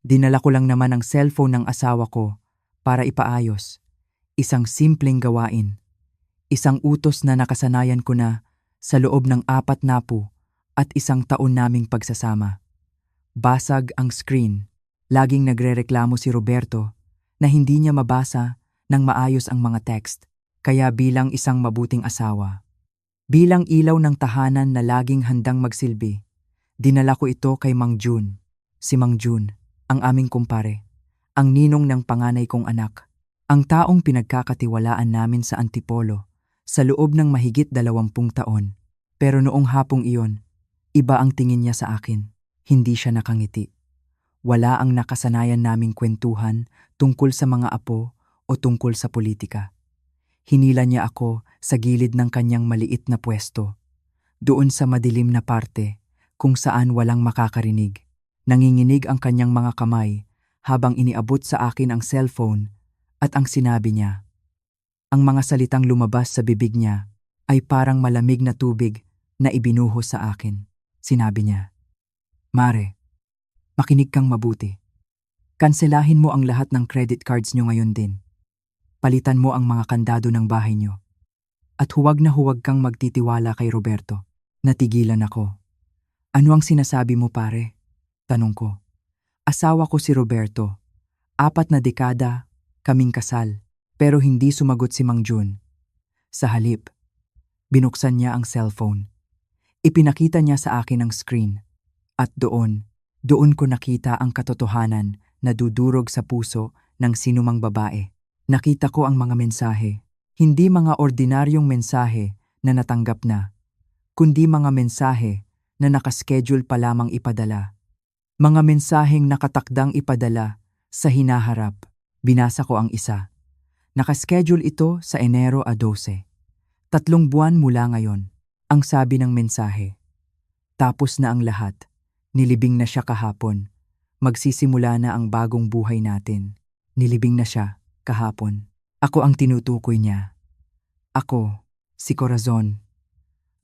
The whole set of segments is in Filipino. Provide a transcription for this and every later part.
Dinala ko lang naman ang cellphone ng asawa ko para ipaayos. Isang simpleng gawain. Isang utos na nakasanayan ko na sa loob ng 4 at isang taon naming pagsasama. Basag ang screen. Laging nagrereklamo si Roberto na hindi niya mabasa ng maayos ang mga text. Kaya bilang isang mabuting asawa, bilang ilaw ng tahanan na laging handang magsilbi, dinala ko ito kay Mang Jun. Si Mang Jun, ang aming kumpare, ang ninong ng panganay kong anak, ang taong pinagkakatiwalaan namin sa Antipolo sa loob ng mahigit 20 taon. Pero noong hapong iyon, iba ang tingin niya sa akin. Hindi siya nakangiti. Wala ang nakasanayan naming kwentuhan tungkol sa mga apo o tungkol sa politika. Hinila niya ako sa gilid ng kanyang maliit na pwesto, doon sa madilim na parte kung saan walang makakarinig. Nanginginig ang kanyang mga kamay habang iniabot sa akin ang cellphone at ang sinabi niya. Ang mga salitang lumabas sa bibig niya ay parang malamig na tubig na ibinuhos sa akin. Sinabi niya, "Mare, makinig kang mabuti. Kanselahin mo ang lahat ng credit cards niyo ngayon din. Palitan mo ang mga kandado ng bahay niyo. At huwag na huwag kang magtitiwala kay Roberto." Natigilan ako. "Ano ang sinasabi mo, pare?" Tanong ko. Asawa ko si Roberto. 4 na dekada kaming kasal, pero hindi sumagot si Mang Jun. Sa halip, binuksan niya ang cellphone. Ipinakita niya sa akin ang screen. At doon ko nakita ang katotohanan na dudurog sa puso ng sinumang babae. Nakita ko ang mga mensahe, hindi mga ordinaryong mensahe na natanggap na, kundi mga mensahe na nakaschedule pa lamang ipadala. Mga mensaheng nakatakdang ipadala sa hinaharap. Binasa ko ang isa. Nakaschedule ito sa Enero 12. 3 buwan mula ngayon. Ang sabi ng mensahe, "Tapos na ang lahat. Nilibing na siya kahapon. Magsisimula na ang bagong buhay natin." Nilibing na siya kahapon. Ako ang tinutukoy niya. Ako, si Corazon,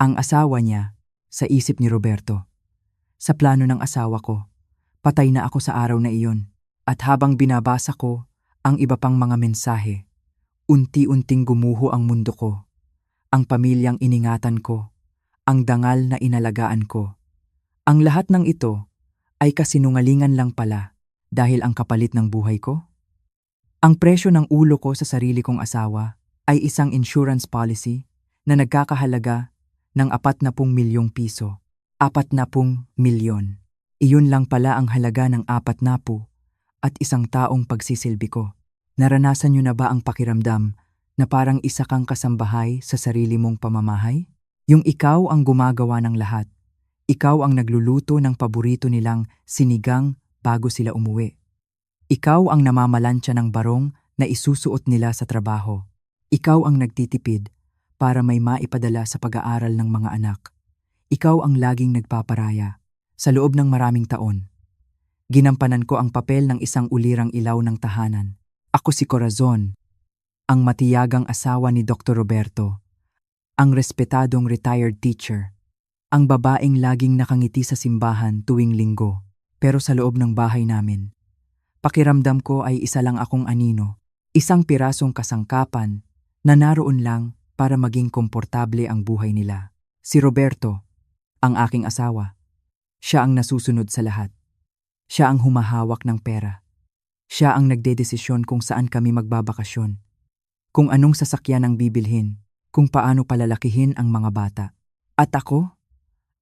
ang asawa niya sa isip ni Roberto. Sa plano ng asawa ko, patay na ako sa araw na iyon. At habang binabasa ko ang iba pang mga mensahe, unti-unting gumuho ang mundo ko. Ang pamilyang iningatan ko, ang dangal na inalagaan ko. Ang lahat ng ito ay kasinungalingan lang pala dahil ang kapalit ng buhay ko? Ang presyo ng ulo ko sa sarili kong asawa ay isang insurance policy na nagkakahalaga ng 40 milyong piso. 40 milyon. Iyon lang pala ang halaga ng 40 at isang taong pagsisilbi ko. Naranasan niyo na ba ang pakiramdam na parang isa kang kasambahay sa sarili mong pamamahay? Yung ikaw ang gumagawa ng lahat. Ikaw ang nagluluto ng paborito nilang sinigang bago sila umuwi. Ikaw ang namamalansya ng barong na isusuot nila sa trabaho. Ikaw ang nagtitipid para may maipadala sa pag-aaral ng mga anak. Ikaw ang laging nagpaparaya. Sa loob ng maraming taon, ginampanan ko ang papel ng isang ulirang ilaw ng tahanan. Ako si Corazon, ang matiyagang asawa ni Dr. Roberto, ang respetadong retired teacher, ang babaeng laging nakangiti sa simbahan tuwing linggo. Pero sa loob ng bahay namin, pakiramdam ko ay isa lang akong anino, isang pirasong kasangkapan na naroon lang para maging komportable ang buhay nila. Si Roberto, ang aking asawa, siya ang nasusunod sa lahat. Siya ang humahawak ng pera. Siya ang nagdedesisyon kung saan kami magbabakasyon, kung anong sasakyan ang bibilhin, kung paano palalakihin ang mga bata. At ako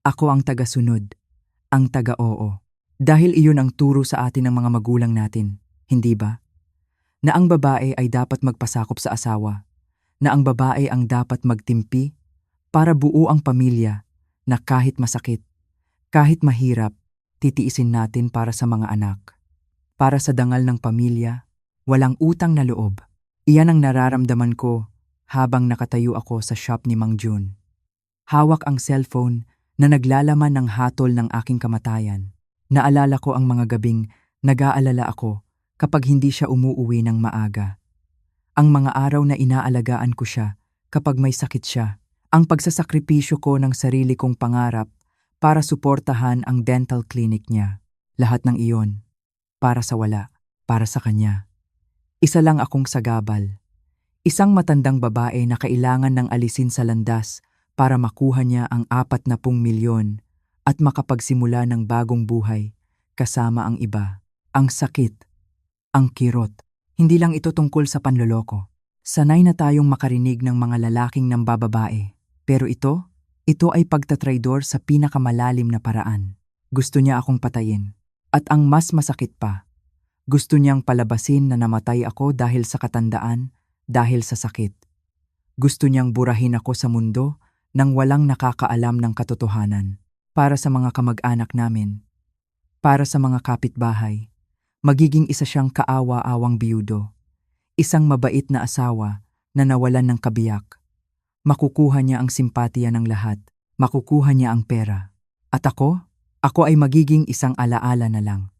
ang taga-sunod, ang taga-oo. Dahil iyon ang turo sa atin ng mga magulang natin, hindi ba? Na ang babae ay dapat magpasakop sa asawa, na ang babae ang dapat magtimpi para buo ang pamilya na kahit masakit, kahit mahirap, titiisin natin para sa mga anak. Para sa dangal ng pamilya, walang utang na loob. Iyan ang nararamdaman ko habang nakatayo ako sa shop ni Mang Jun. Hawak ang cellphone na naglalaman ng hatol ng aking kamatayan. Naalala ko ang mga gabing nag-aalala ako kapag hindi siya umuuwi ng maaga. Ang mga araw na inaalagaan ko siya kapag may sakit siya. Ang pagsasakripisyo ko ng sarili kong pangarap para suportahan ang dental clinic niya. Lahat ng iyon para sa wala, para sa kanya. Isa lang akong sagabal. Isang matandang babae na kailangan ng alisin sa landas para makuha niya ang 40 milyon at makapagsimula ng bagong buhay kasama ang iba. Ang sakit, ang kirot. Hindi lang ito tungkol sa panloloko. Sanay na tayong makarinig ng mga lalaking nambababae. Pero ito ay pagtatraidor sa pinakamalalim na paraan. Gusto niya akong patayin. At ang mas masakit pa, gusto niyang palabasin na namatay ako dahil sa katandaan, dahil sa sakit. Gusto niyang burahin ako sa mundo nang walang nakakaalam ng katotohanan. Para sa mga kamag-anak namin, para sa mga kapitbahay, magiging isa siyang kaawa-awang biyudo. Isang mabait na asawa na nawalan ng kabiyak. Makukuha niya ang simpatiya ng lahat. Makukuha niya ang pera. At ako ay magiging isang alaala na lang.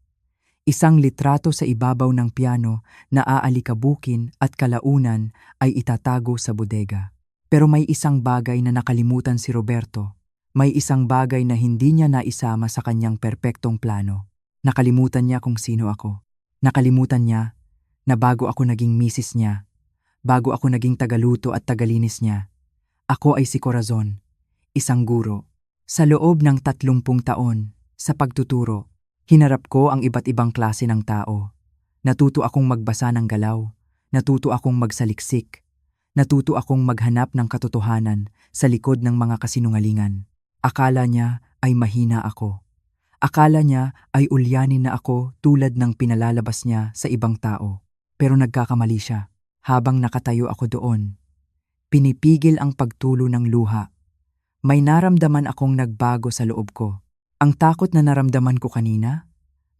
Isang litrato sa ibabaw ng piano na aalikabukin at kalaunan ay itatago sa bodega. Pero may isang bagay na nakalimutan si Roberto. May isang bagay na hindi niya naisama sa kanyang perpektong plano. Nakalimutan niya kung sino ako. Nakalimutan niya na bago ako naging misis niya, bago ako naging tagaluto at tagalinis niya, ako ay si Corazon, isang guro. Sa loob ng 30 taon, sa pagtuturo, hinarap ko ang iba't ibang klase ng tao. Natuto akong magbasa ng galaw, natuto akong magsaliksik, natuto akong maghanap ng katotohanan sa likod ng mga kasinungalingan. Akala niya ay mahina ako. Akala niya ay ulyanin na ako tulad ng pinalalabas niya sa ibang tao. Pero nagkakamali siya. Habang nakatayo ako doon, pinipigil ang pagtulo ng luha. May naramdaman akong nagbago sa loob ko. Ang takot na naramdaman ko kanina,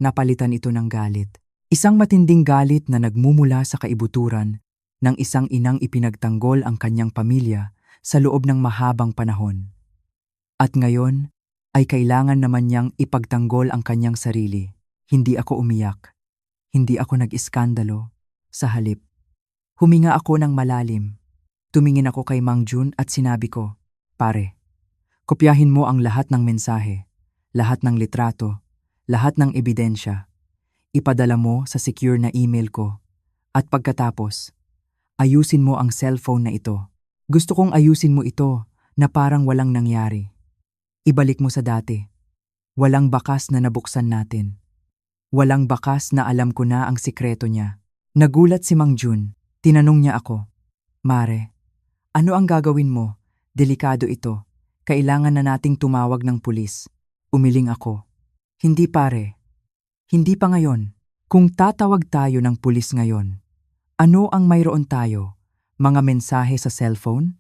napalitan ito ng galit. Isang matinding galit na nagmumula sa kaibuturan ng isang inang ipinagtanggol ang kanyang pamilya sa loob ng mahabang panahon. At ngayon ay kailangan naman niyang ipagtanggol ang kanyang sarili. Hindi ako umiyak. Hindi ako nag-iskandalo. Sa halip, huminga ako ng malalim. Tumingin ako kay Mang Jun at sinabi ko, "Pare, kopyahin mo ang lahat ng mensahe, lahat ng litrato, lahat ng ebidensya. Ipadala mo sa secure na email ko. At pagkatapos, ayusin mo ang cellphone na ito. Gusto kong ayusin mo ito na parang walang nangyari. Ibalik mo sa dati. Walang bakas na nabuksan natin. Walang bakas na alam ko na ang sikreto niya." Nagulat si Mang Jun. Tinanong niya ako, "Mare, ano ang gagawin mo? Delikado ito. Kailangan na nating tumawag ng pulis." Umiling ako. "Hindi pare. Hindi pa ngayon. Kung tatawag tayo ng pulis ngayon, ano ang mayroon tayo? Mga mensahe sa cellphone?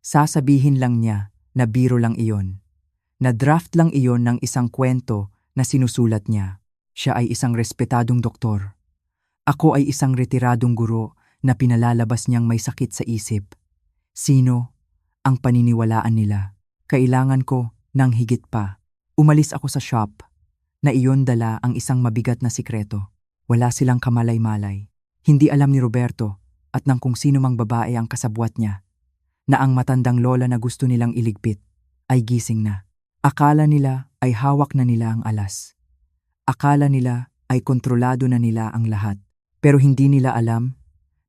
Sasabihin lang niya na biro lang iyon. Na draft lang iyon ng isang kwento na sinusulat niya. Siya ay isang respetadong doktor. Ako ay isang retiradong guro na pinalalabas niyang may sakit sa isip. Sino ang paniniwalaan nila? Kailangan ko ng higit pa. Umalis ako sa shop na iyon dala ang isang mabigat na sikreto. Wala silang kamalay-malay. Hindi alam ni Roberto at ng kung sino mang babae ang kasabwat niya na ang matandang lola na gusto nilang iligpit ay gising na. Akala nila ay hawak na nila ang alas. Akala nila ay kontrolado na nila ang lahat. Pero hindi nila alam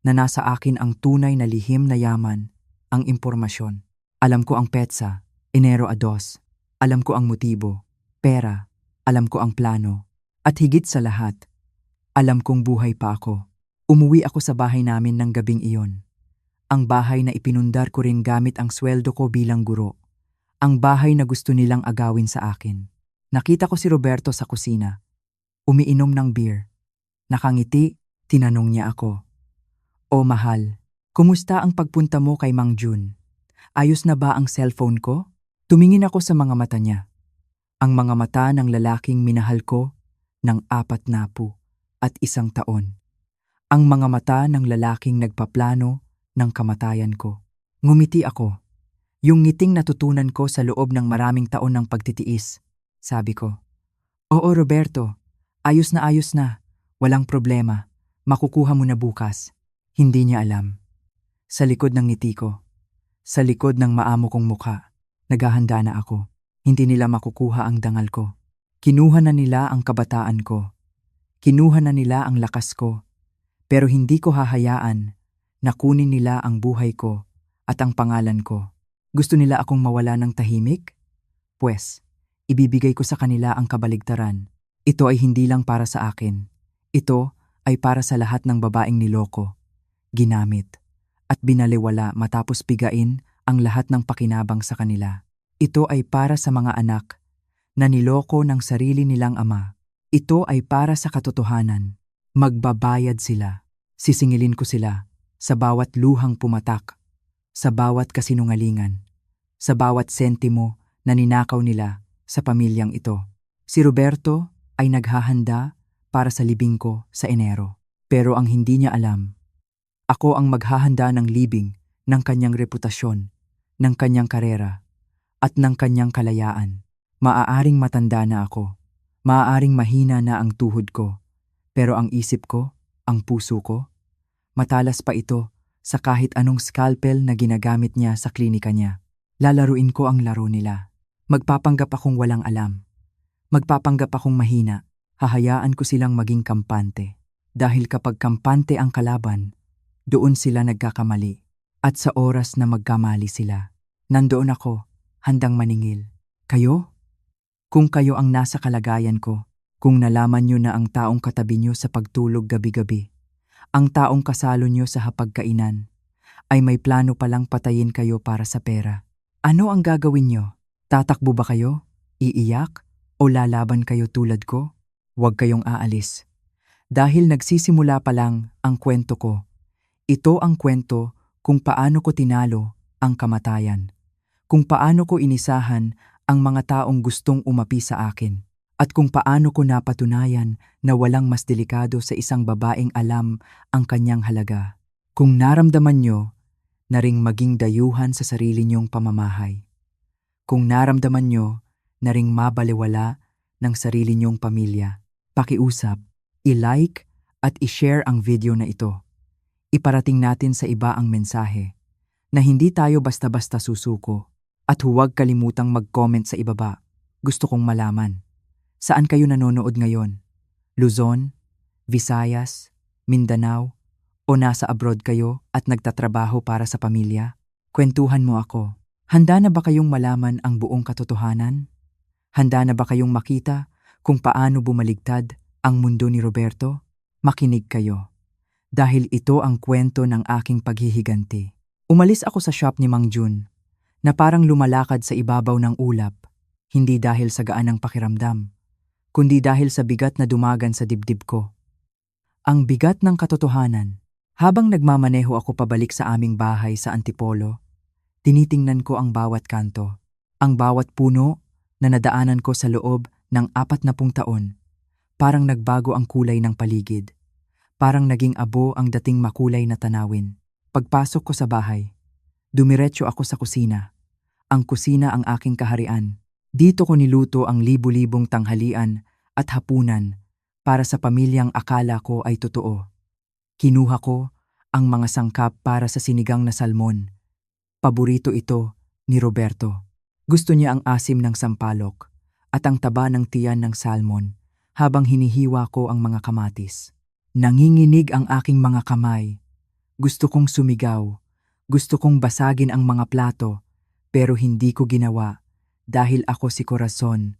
na nasa akin ang tunay na lihim na yaman, ang impormasyon. Alam ko ang petsa, Enero a 2. Alam ko ang motibo, pera. Alam ko ang plano. At higit sa lahat, alam kong buhay pa ako. Umuwi ako sa bahay namin ng gabing iyon. Ang bahay na ipinundar ko rin gamit ang sweldo ko bilang guro. Ang bahay na gusto nilang agawin sa akin. Nakita ko si Roberto sa kusina. Umiinom ng beer. Nakangiti. Tinanong niya ako, "O mahal, kumusta ang pagpunta mo kay Mang Jun? Ayos na ba ang cellphone ko?" Tumingin ako sa mga mata niya. Ang mga mata ng lalaking minahal ko ng 41 taon. Ang mga mata ng lalaking nagpaplano ng kamatayan ko. Ngumiti ako. Yung ngiting natutunan ko sa loob ng maraming taon ng pagtitiis. Sabi ko, "Oo Roberto, ayos na. Walang problema. Makukuha mo na bukas." Hindi niya alam. Sa likod ng ngiti ko, sa likod ng maamo kong mukha, naghahanda na ako. Hindi nila makukuha ang dangal ko. Kinuha na nila ang kabataan ko. Kinuha na nila ang lakas ko, pero hindi ko hahayaan na kunin nila ang buhay ko at ang pangalan ko. Gusto nila akong mawala ng tahimik? Pwes, ibibigay ko sa kanila ang kabaligtaran. Ito ay hindi lang para sa akin. Ito ay para sa lahat ng babaeng niloko, ginamit, at binaliwala matapos bigain ang lahat ng pakinabang sa kanila. Ito ay para sa mga anak na niloko ng sarili nilang ama. Ito ay para sa katotohanan. Magbabayad sila. Sisingilin ko sila sa bawat luhang pumatak, sa bawat kasinungalingan, sa bawat sentimo na ninakaw nila sa pamilyang ito. Si Roberto ay naghahanda para sa libing ko sa Enero. Pero ang hindi niya alam, ako ang maghahanda ng libing ng kanyang reputasyon, ng kanyang karera, at ng kanyang kalayaan. Maaaring matanda na ako. Maaaring mahina na ang tuhod ko. Pero ang isip ko, ang puso ko, matalas pa ito sa kahit anong scalpel na ginagamit niya sa klinika niya. Lalaruin ko ang laro nila. Magpapanggap akong walang alam. Magpapanggap akong mahina. Hahayaan ko silang maging kampante. Dahil kapag kampante ang kalaban, doon sila nagkakamali. At sa oras na magkamali sila, nandoon ako, handang maningil. Kayo? Kung kayo ang nasa kalagayan ko, kung nalaman nyo na ang taong katabi nyo sa pagtulog gabi-gabi, ang taong kasalo nyo sa hapagkainan, ay may plano palang patayin kayo para sa pera. Ano ang gagawin nyo? Tatakbo ba kayo? Iiyak? O lalaban kayo tulad ko? Huwag kayong aalis. Dahil nagsisimula pa lang ang kwento ko. Ito ang kwento kung paano ko tinalo ang kamatayan. Kung paano ko inisahan ang mga taong gustong umapi sa akin. At kung paano ko napatunayan na walang mas delikado sa isang babaeng alam ang kanyang halaga. Kung naramdaman nyo na ring maging dayuhan sa sarili nyong pamamahay. Kung naramdaman nyo na ring mabaliwala ng sarili nyong pamilya, pakiusap, i-like at i-share ang video na ito. Iparating natin sa iba ang mensahe na hindi tayo basta-basta susuko. At huwag kalimutang mag-comment sa ibaba. Gusto kong malaman. Saan kayo nanonood ngayon? Luzon, Visayas, Mindanao, o nasa abroad kayo at nagtatrabaho para sa pamilya? Kwentuhan mo ako. Handa na ba kayong malaman ang buong katotohanan? Handa na ba kayong makita kung paano bumaligtad ang mundo ni Roberto? Makinig kayo. Dahil ito ang kwento ng aking paghihiganti. Umalis ako sa shop ni Mang Jun na parang lumalakad sa ibabaw ng ulap, hindi dahil sa gaan ng pakiramdam, kundi dahil sa bigat na dumagan sa dibdib ko. Ang bigat ng katotohanan. Habang nagmamaneho ako pabalik sa aming bahay sa Antipolo, tinitingnan ko ang bawat kanto, ang bawat puno na nadaanan ko sa loob ng 40 taon. Parang nagbago ang kulay ng paligid. Parang naging abo ang dating makulay na tanawin. Pagpasok ko sa bahay, dumiretso ako sa kusina. Ang kusina ang aking kaharian. Dito ko niluto ang libu-libong tanghalian at hapunan para sa pamilyang akala ko ay totoo. Kinuha ko ang mga sangkap para sa sinigang na salmon. Paborito ito ni Roberto. Gusto niya ang asim ng sampalok at ang taba ng tiyan ng salmon habang hinihiwa ko ang mga kamatis. Nanginginig ang aking mga kamay. Gusto kong sumigaw. Gusto kong basagin ang mga plato, pero hindi ko ginawa dahil ako si Corazon,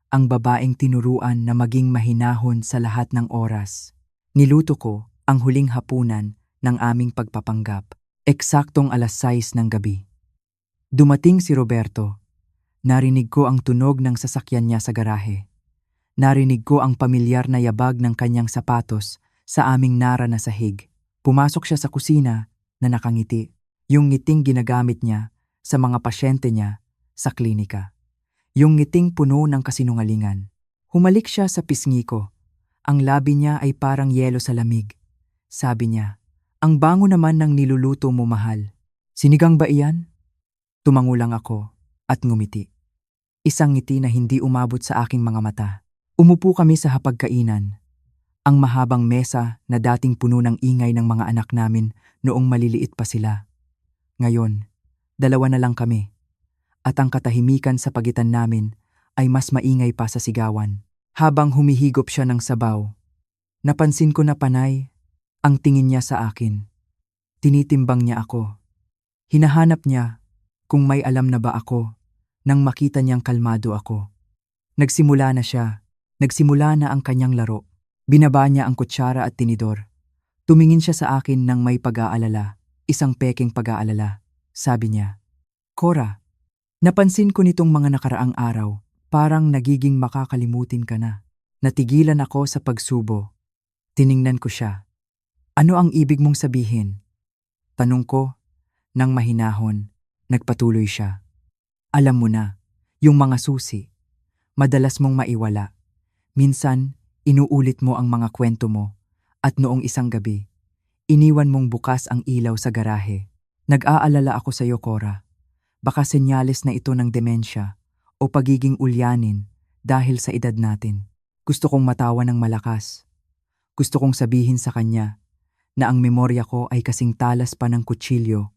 ang babaeng tinuruan na maging mahinahon sa lahat ng oras. Niluto ko ang huling hapunan ng aming pagpapanggap, eksaktong 6:00 ng gabi. Dumating si Roberto. Narinig ko ang tunog ng sasakyan niya sa garahe. Narinig ko ang pamilyar na yabag ng kanyang sapatos sa aming nara na sahig. Pumasok siya sa kusina na nakangiti. Yung ngiting ginagamit niya sa mga pasyente niya sa klinika. Yung ngiting puno ng kasinungalingan. Humalik siya sa pisngi ko. Ang labi niya ay parang yelo sa lamig. Sabi niya, "Ang bango naman ng niluluto mo, mahal. Sinigang ba iyan?" Tumango lang ako at ngumiti. Isang ngiti na hindi umabot sa aking mga mata. Umupo kami sa hapagkainan. Ang mahabang mesa na dating puno ng ingay ng mga anak namin noong maliliit pa sila. Ngayon, 2 na lang kami, at ang katahimikan sa pagitan namin ay mas maingay pa sa sigawan. Habang humihigop siya ng sabaw, Napansin ko na panay ang tingin niya sa akin. Tinitimbang niya ako. Hinahanap niya kung may alam na ba ako nang makita niyang kalmado ako. Nagsimula na siya. Nagsimula na ang kanyang laro. Binaba niya ang kutsara at tinidor. Tumingin siya sa akin ng may pag-aalala. Isang peking pag-aalala. Sabi niya, "Cora, napansin ko nitong mga nakaraang araw, parang nagiging makakalimutin ka na." Natigilan ako sa pagsubo. Tiningnan ko siya. "Ano ang ibig mong sabihin?" Tanong ko, nang mahinahon. Nagpatuloy siya. "Alam mo na, yung mga susi. Madalas mong maiwala. Minsan, inuulit mo ang mga kwento mo. At noong isang gabi, iniwan mong bukas ang ilaw sa garahe. Nag-aalala ako sa iyo, Cora. Baka senyales na ito ng demensya o pagiging ulyanin dahil sa edad natin." Gusto kong matawa ng malakas. Gusto kong sabihin sa kanya na ang memorya ko ay kasing talas pa ng kutsilyo,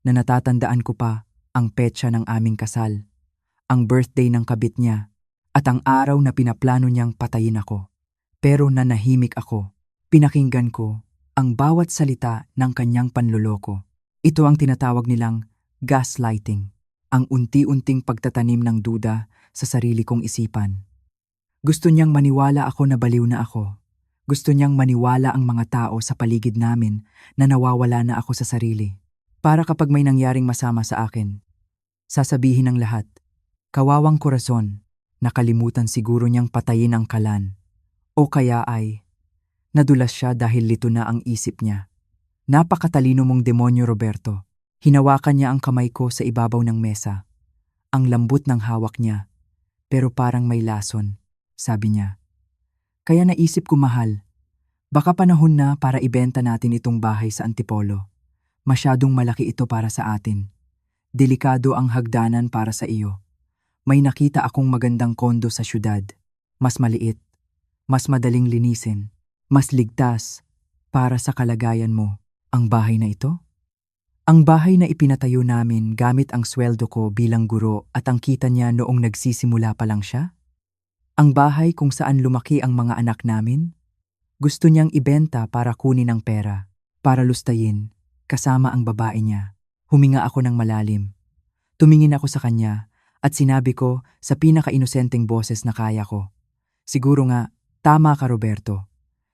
na natatandaan ko pa ang petsa ng aming kasal, ang birthday ng kabit niya, at ang araw na pinaplano niyang patayin ako. Pero nanahimik ako. Pinakinggan ko ang bawat salita ng kanyang panloloko. Ito ang tinatawag nilang gaslighting, ang unti-unting pagtatanim ng duda sa sarili kong isipan. Gusto niyang maniwala ako na baliw na ako. Gusto niyang maniwala ang mga tao sa paligid namin na nawawala na ako sa sarili. Para kapag may nangyaring masama sa akin, sasabihin ng lahat, "Kawawang korason, nakalimutan siguro niyang patayin ang kalan." O kaya ay, nadulas siya dahil lito na ang isip niya. Napakatalino mong demonyo, Roberto. Hinawakan niya ang kamay ko sa ibabaw ng mesa. Ang lambot ng hawak niya, pero parang may lason. Sabi niya, "Kaya naisip ko, mahal, baka panahon na para ibenta natin itong bahay sa Antipolo. Masyadong malaki ito para sa atin. Delikado ang hagdanan para sa iyo. May nakita akong magandang kondo sa syudad. Mas maliit, mas madaling linisin, mas ligtas para sa kalagayan mo. Ang bahay na ito?" Ang bahay na ipinatayo namin gamit ang sweldo ko bilang guro at ang kita niya noong nagsisimula pa lang siya? Ang bahay kung saan lumaki ang mga anak namin? Gusto niyang ibenta para kunin ang pera, para lustayin, kasama ang babae niya. Huminga ako ng malalim. Tumingin ako sa kanya at sinabi ko sa pinaka-inosenteng boses na kaya ko, "Siguro nga, tama ka, Roberto.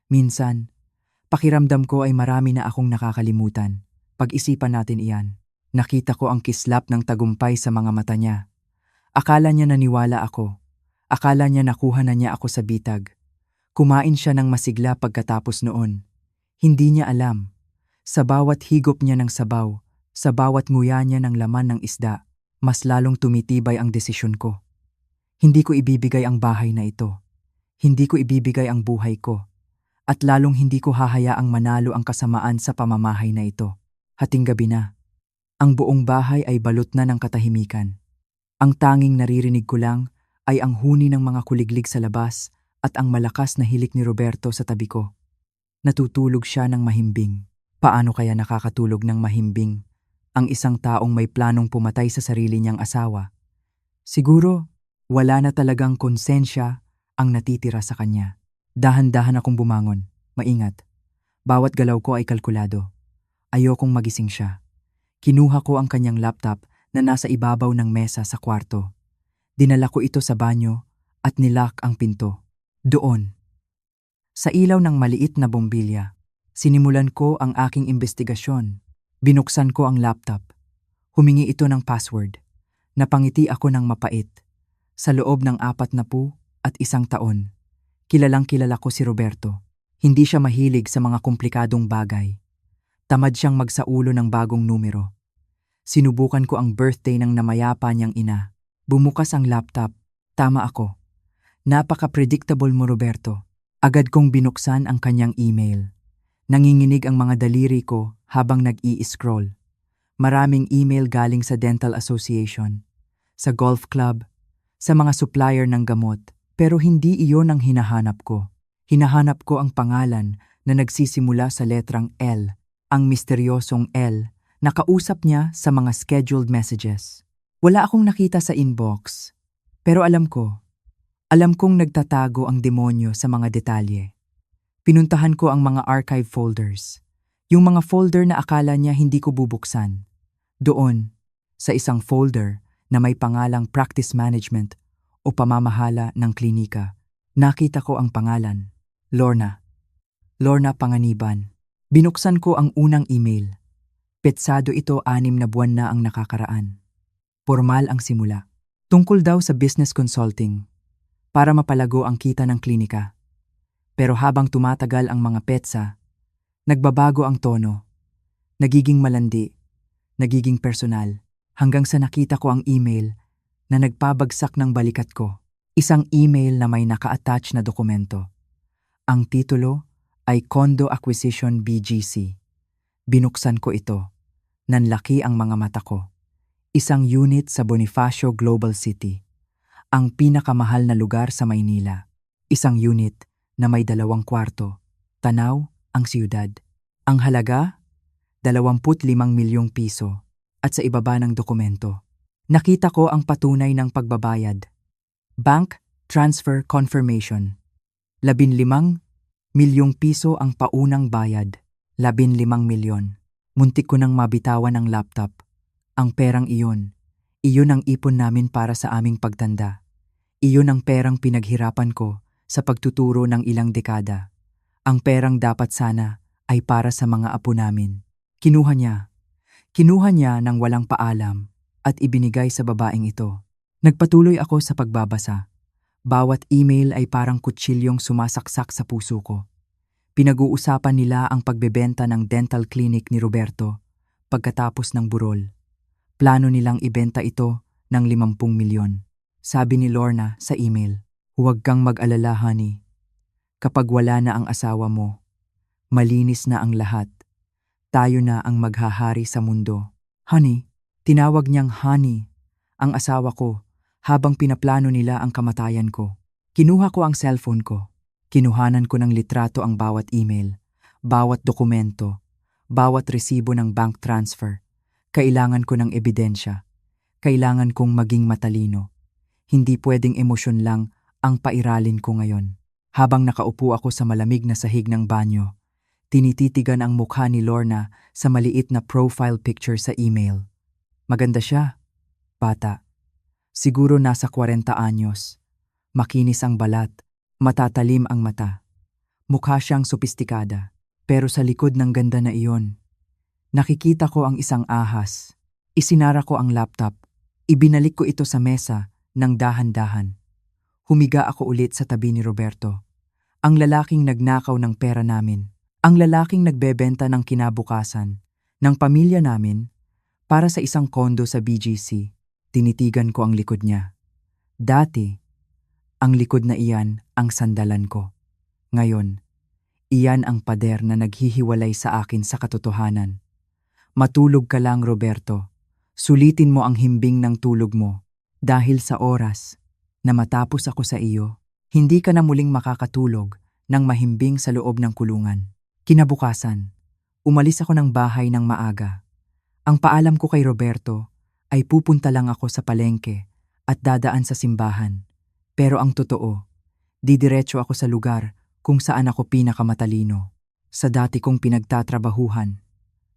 Minsan, pakiramdam ko ay marami na akong nakakalimutan. Pag-isipan natin iyan." Nakita ko ang kislap ng tagumpay sa mga mata niya. Akala niya naniwala ako. Akala niya nakuha na niya ako sa bitag. Kumain siya ng masigla pagkatapos noon. Hindi niya alam. Sa bawat higop niya ng sabaw, sa bawat nguya niya ng laman ng isda, mas lalong tumitibay ang desisyon ko. Hindi ko ibibigay ang bahay na ito. Hindi ko ibibigay ang buhay ko. At lalong hindi ko hahayaang manalo ang kasamaan sa pamamahay na ito. Hating gabi na. Ang buong bahay ay balot na ng katahimikan. Ang tanging naririnig ko lang ay ang huni ng mga kuliglig sa labas at ang malakas na hilik ni Roberto sa tabi ko. Natutulog siya ng mahimbing. Paano kaya nakakatulog ng mahimbing ang isang taong may planong pumatay sa sarili niyang asawa? Siguro, wala na talagang konsensya ang natitira sa kanya. Dahan-dahan akong bumangon, maingat. Bawat galaw ko ay kalkulado. Ayokong magising siya. Kinuha ko ang kanyang laptop na nasa ibabaw ng mesa sa kwarto. Dinala ko ito sa banyo at nilock ang pinto. Doon, sa ilaw ng maliit na bombilya, sinimulan ko ang aking investigasyon. Binuksan ko ang laptop. Humingi ito ng password. Napangiti ako ng mapait. Sa loob ng 41 taon, kilalang-kilala ko si Roberto. Hindi siya mahilig sa mga komplikadong bagay. Tamad siyang magsaulo ng bagong numero. Sinubukan ko ang birthday ng namayapa niyang ina. Bumukas ang laptop. Tama ako. Napaka-predictable mo, Roberto. Agad kong binuksan ang kanyang email. Nanginginig ang mga daliri ko habang nag-i-scroll. Maraming email galing sa Dental Association, sa golf club, sa mga supplier ng gamot. Pero hindi iyon ang hinahanap ko. Hinahanap ko ang pangalan na nagsisimula sa letrang L, ang misteryosong L, na kausap niya sa mga scheduled messages. Wala akong nakita sa inbox, pero alam kong nagtatago ang demonyo sa mga detalye. Pinuntahan ko ang mga archive folders. Yung mga folder na akala niya hindi ko bubuksan. Doon, sa isang folder na may pangalang Practice Management o Pamamahala ng Klinika, nakita ko ang pangalan, Lorna. Lorna Panganiban. Binuksan ko ang unang email. Petsado ito 6 na buwan na ang nakakaraan. Formal ang simula. Tungkol daw sa business consulting para mapalago ang kita ng klinika. Pero habang tumatagal ang mga petsa, nagbabago ang tono. Nagiging malandi, nagiging personal, hanggang sa nakita ko ang email na nagpabagsak ng balikat ko. Isang email na may naka-attach na dokumento. Ang titulo ay Condo Acquisition BGC. Binuksan ko ito. Nanlaki ang mga mata ko. Isang unit sa Bonifacio Global City. Ang pinakamahal na lugar sa Maynila. Isang unit na may 2 kwarto. Tanaw ang siyudad. Ang halaga, 25 milyong piso. At sa ibaba ng dokumento, nakita ko ang patunay ng pagbabayad. Bank Transfer Confirmation. 15 milyong piso ang paunang bayad. 15 milyon. Muntik ko nang mabitawan ang laptop. Ang perang iyon ang ipon namin para sa aming pagtanda. Iyon ang perang pinaghirapan ko sa pagtuturo ng ilang dekada. Ang perang dapat sana ay para sa mga apo namin. Kinuha niya ng walang paalam at ibinigay sa babaeng ito. Nagpatuloy ako sa pagbabasa. Bawat email ay parang kutsilyong sumasaksak sa puso ko. Pinag-uusapan nila ang pagbebenta ng dental clinic ni Roberto pagkatapos ng burol. Plano nilang ibenta ito ng 50 milyon. Sabi ni Lorna sa email, "Huwag kang mag-alala, honey. Kapag wala na ang asawa mo, malinis na ang lahat. Tayo na ang maghahari sa mundo." Honey, tinawag niyang honey ang asawa ko habang pinaplano nila ang kamatayan ko. Kinuha ko ang cellphone ko. Kinuhanan ko ng litrato ang bawat email, bawat dokumento, bawat resibo ng bank transfer. Kailangan ko ng ebidensya. Kailangan kong maging matalino. Hindi pwedeng emosyon lang ang pairalin ko ngayon. Habang nakaupo ako sa malamig na sahig ng banyo, tinititigan ang mukha ni Lorna sa maliit na profile picture sa email. Maganda siya. Bata. Siguro nasa 40 anyos. Makinis ang balat. Matatalim ang mata. Mukha siyang sopistikada. Pero sa likod ng ganda na iyon, nakikita ko ang isang ahas. Isinara ko ang laptop. Ibinalik ko ito sa mesa ng dahan-dahan. Humiga ako ulit sa tabi ni Roberto. Ang lalaking nagnakaw ng pera namin. Ang lalaking nagbebenta ng kinabukasan ng pamilya namin para sa isang kondo sa BGC. Tinitigan ko ang likod niya. Dati, ang likod na iyan ang sandalan ko. Ngayon, iyan ang pader na naghihiwalay sa akin sa katotohanan. Matulog ka lang, Roberto. Sulitin mo ang himbing ng tulog mo. Dahil sa oras na matapos ako sa iyo, hindi ka na muling makakatulog ng mahimbing sa loob ng kulungan. Kinabukasan, umalis ako ng bahay ng maaga. Ang paalam ko kay Roberto ay pupunta lang ako sa palengke at dadaan sa simbahan. Pero ang totoo, didiretso ako sa lugar kung saan ako pinakamatalino. Sa dati kong pinagtatrabahuhan,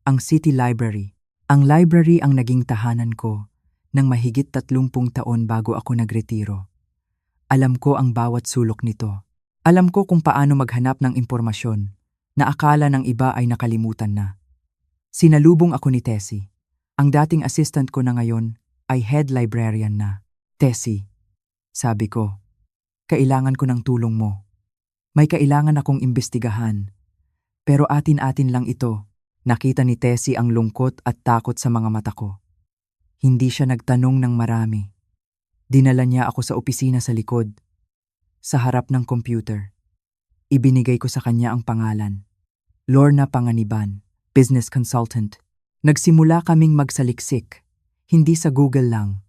ang City Library. Ang library ang naging tahanan ko ng mahigit 30 taon bago ako nagretiro. Alam ko ang bawat sulok nito. Alam ko kung paano maghanap ng impormasyon na akala ng iba ay nakalimutan na. Sinalubong ako ni Tessie. Ang dating assistant ko na ngayon ay head librarian na. "Tessie," sabi ko, "kailangan ko ng tulong mo. May kailangan akong imbestigahan. Pero atin-atin lang ito." Nakita ni Tessie ang lungkot at takot sa mga mata ko. Hindi siya nagtanong ng marami. Dinala niya ako sa opisina sa likod, sa harap ng computer. Ibinigay ko sa kanya ang pangalan. Lorna Panganiban, business consultant. Nagsimula kaming magsaliksik, hindi sa Google lang,